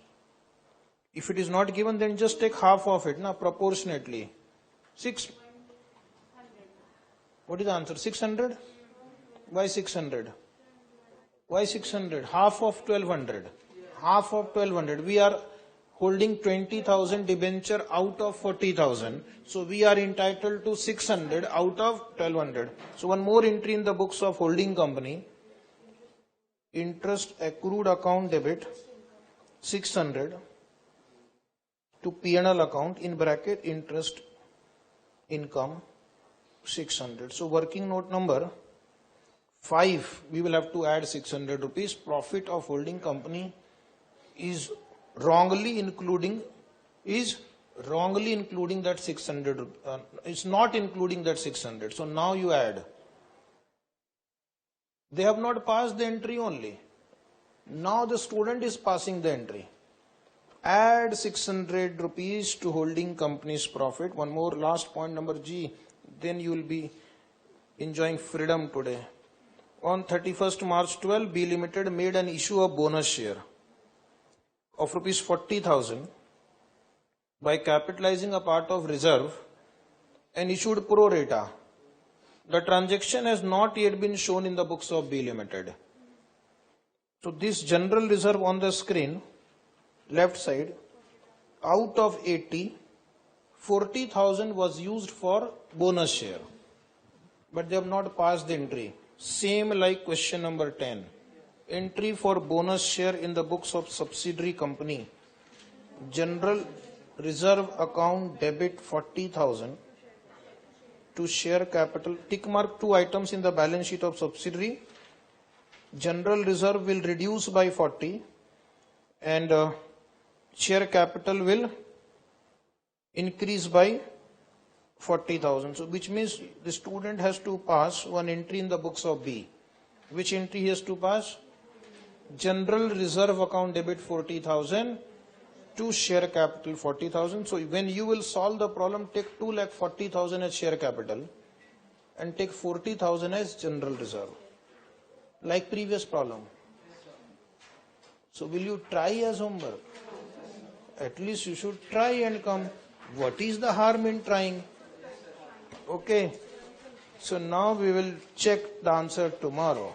Speaker 1: If it is not given, then just take half of it, na, proportionately. 6. What is the answer? 600? Why 600? Why 600? Half of 1200. Half of 1200. We are holding 20,000 debenture out of 40,000. So we are entitled to 600 out of 1200. So one more entry in the books of holding company. Interest accrued account debit 600 to P&L account in bracket interest income 600. So working note number 5, we will have to add 600 rupees. Profit of holding company is wrongly including that 600. It's not including that 600. So now you add. They have not passed the entry only. Now the student is passing the entry. Add 600 rupees to holding company's profit. One more last point, number G. Then you will be enjoying freedom today. On 31st March 12, B Limited made an issue of bonus share of rupees 40,000 by capitalizing a part of reserve and issued pro rata. The transaction has not yet been shown in the books of B Limited. So this general reserve on the screen, left side, out of 80, 40,000 was used for bonus share, but they have not passed the entry. Same like question number 10. Entry for bonus share in the books of subsidiary company. General reserve account debit 40,000 to share capital. Tick mark 2 items in the balance sheet of subsidiary. General reserve will reduce by 40 and share capital will increase by 40,000. So which means the student has to pass one entry in the books of B. Which entry he has to pass? General reserve account debit 40,000 to share capital 40,000. So when you will solve the problem, take 2,40,000 as share capital and take 40,000 as general reserve, like previous problem. So will you try as homework? At least you should try and come. What is the harm in trying? Okay. So now we will check the answer tomorrow.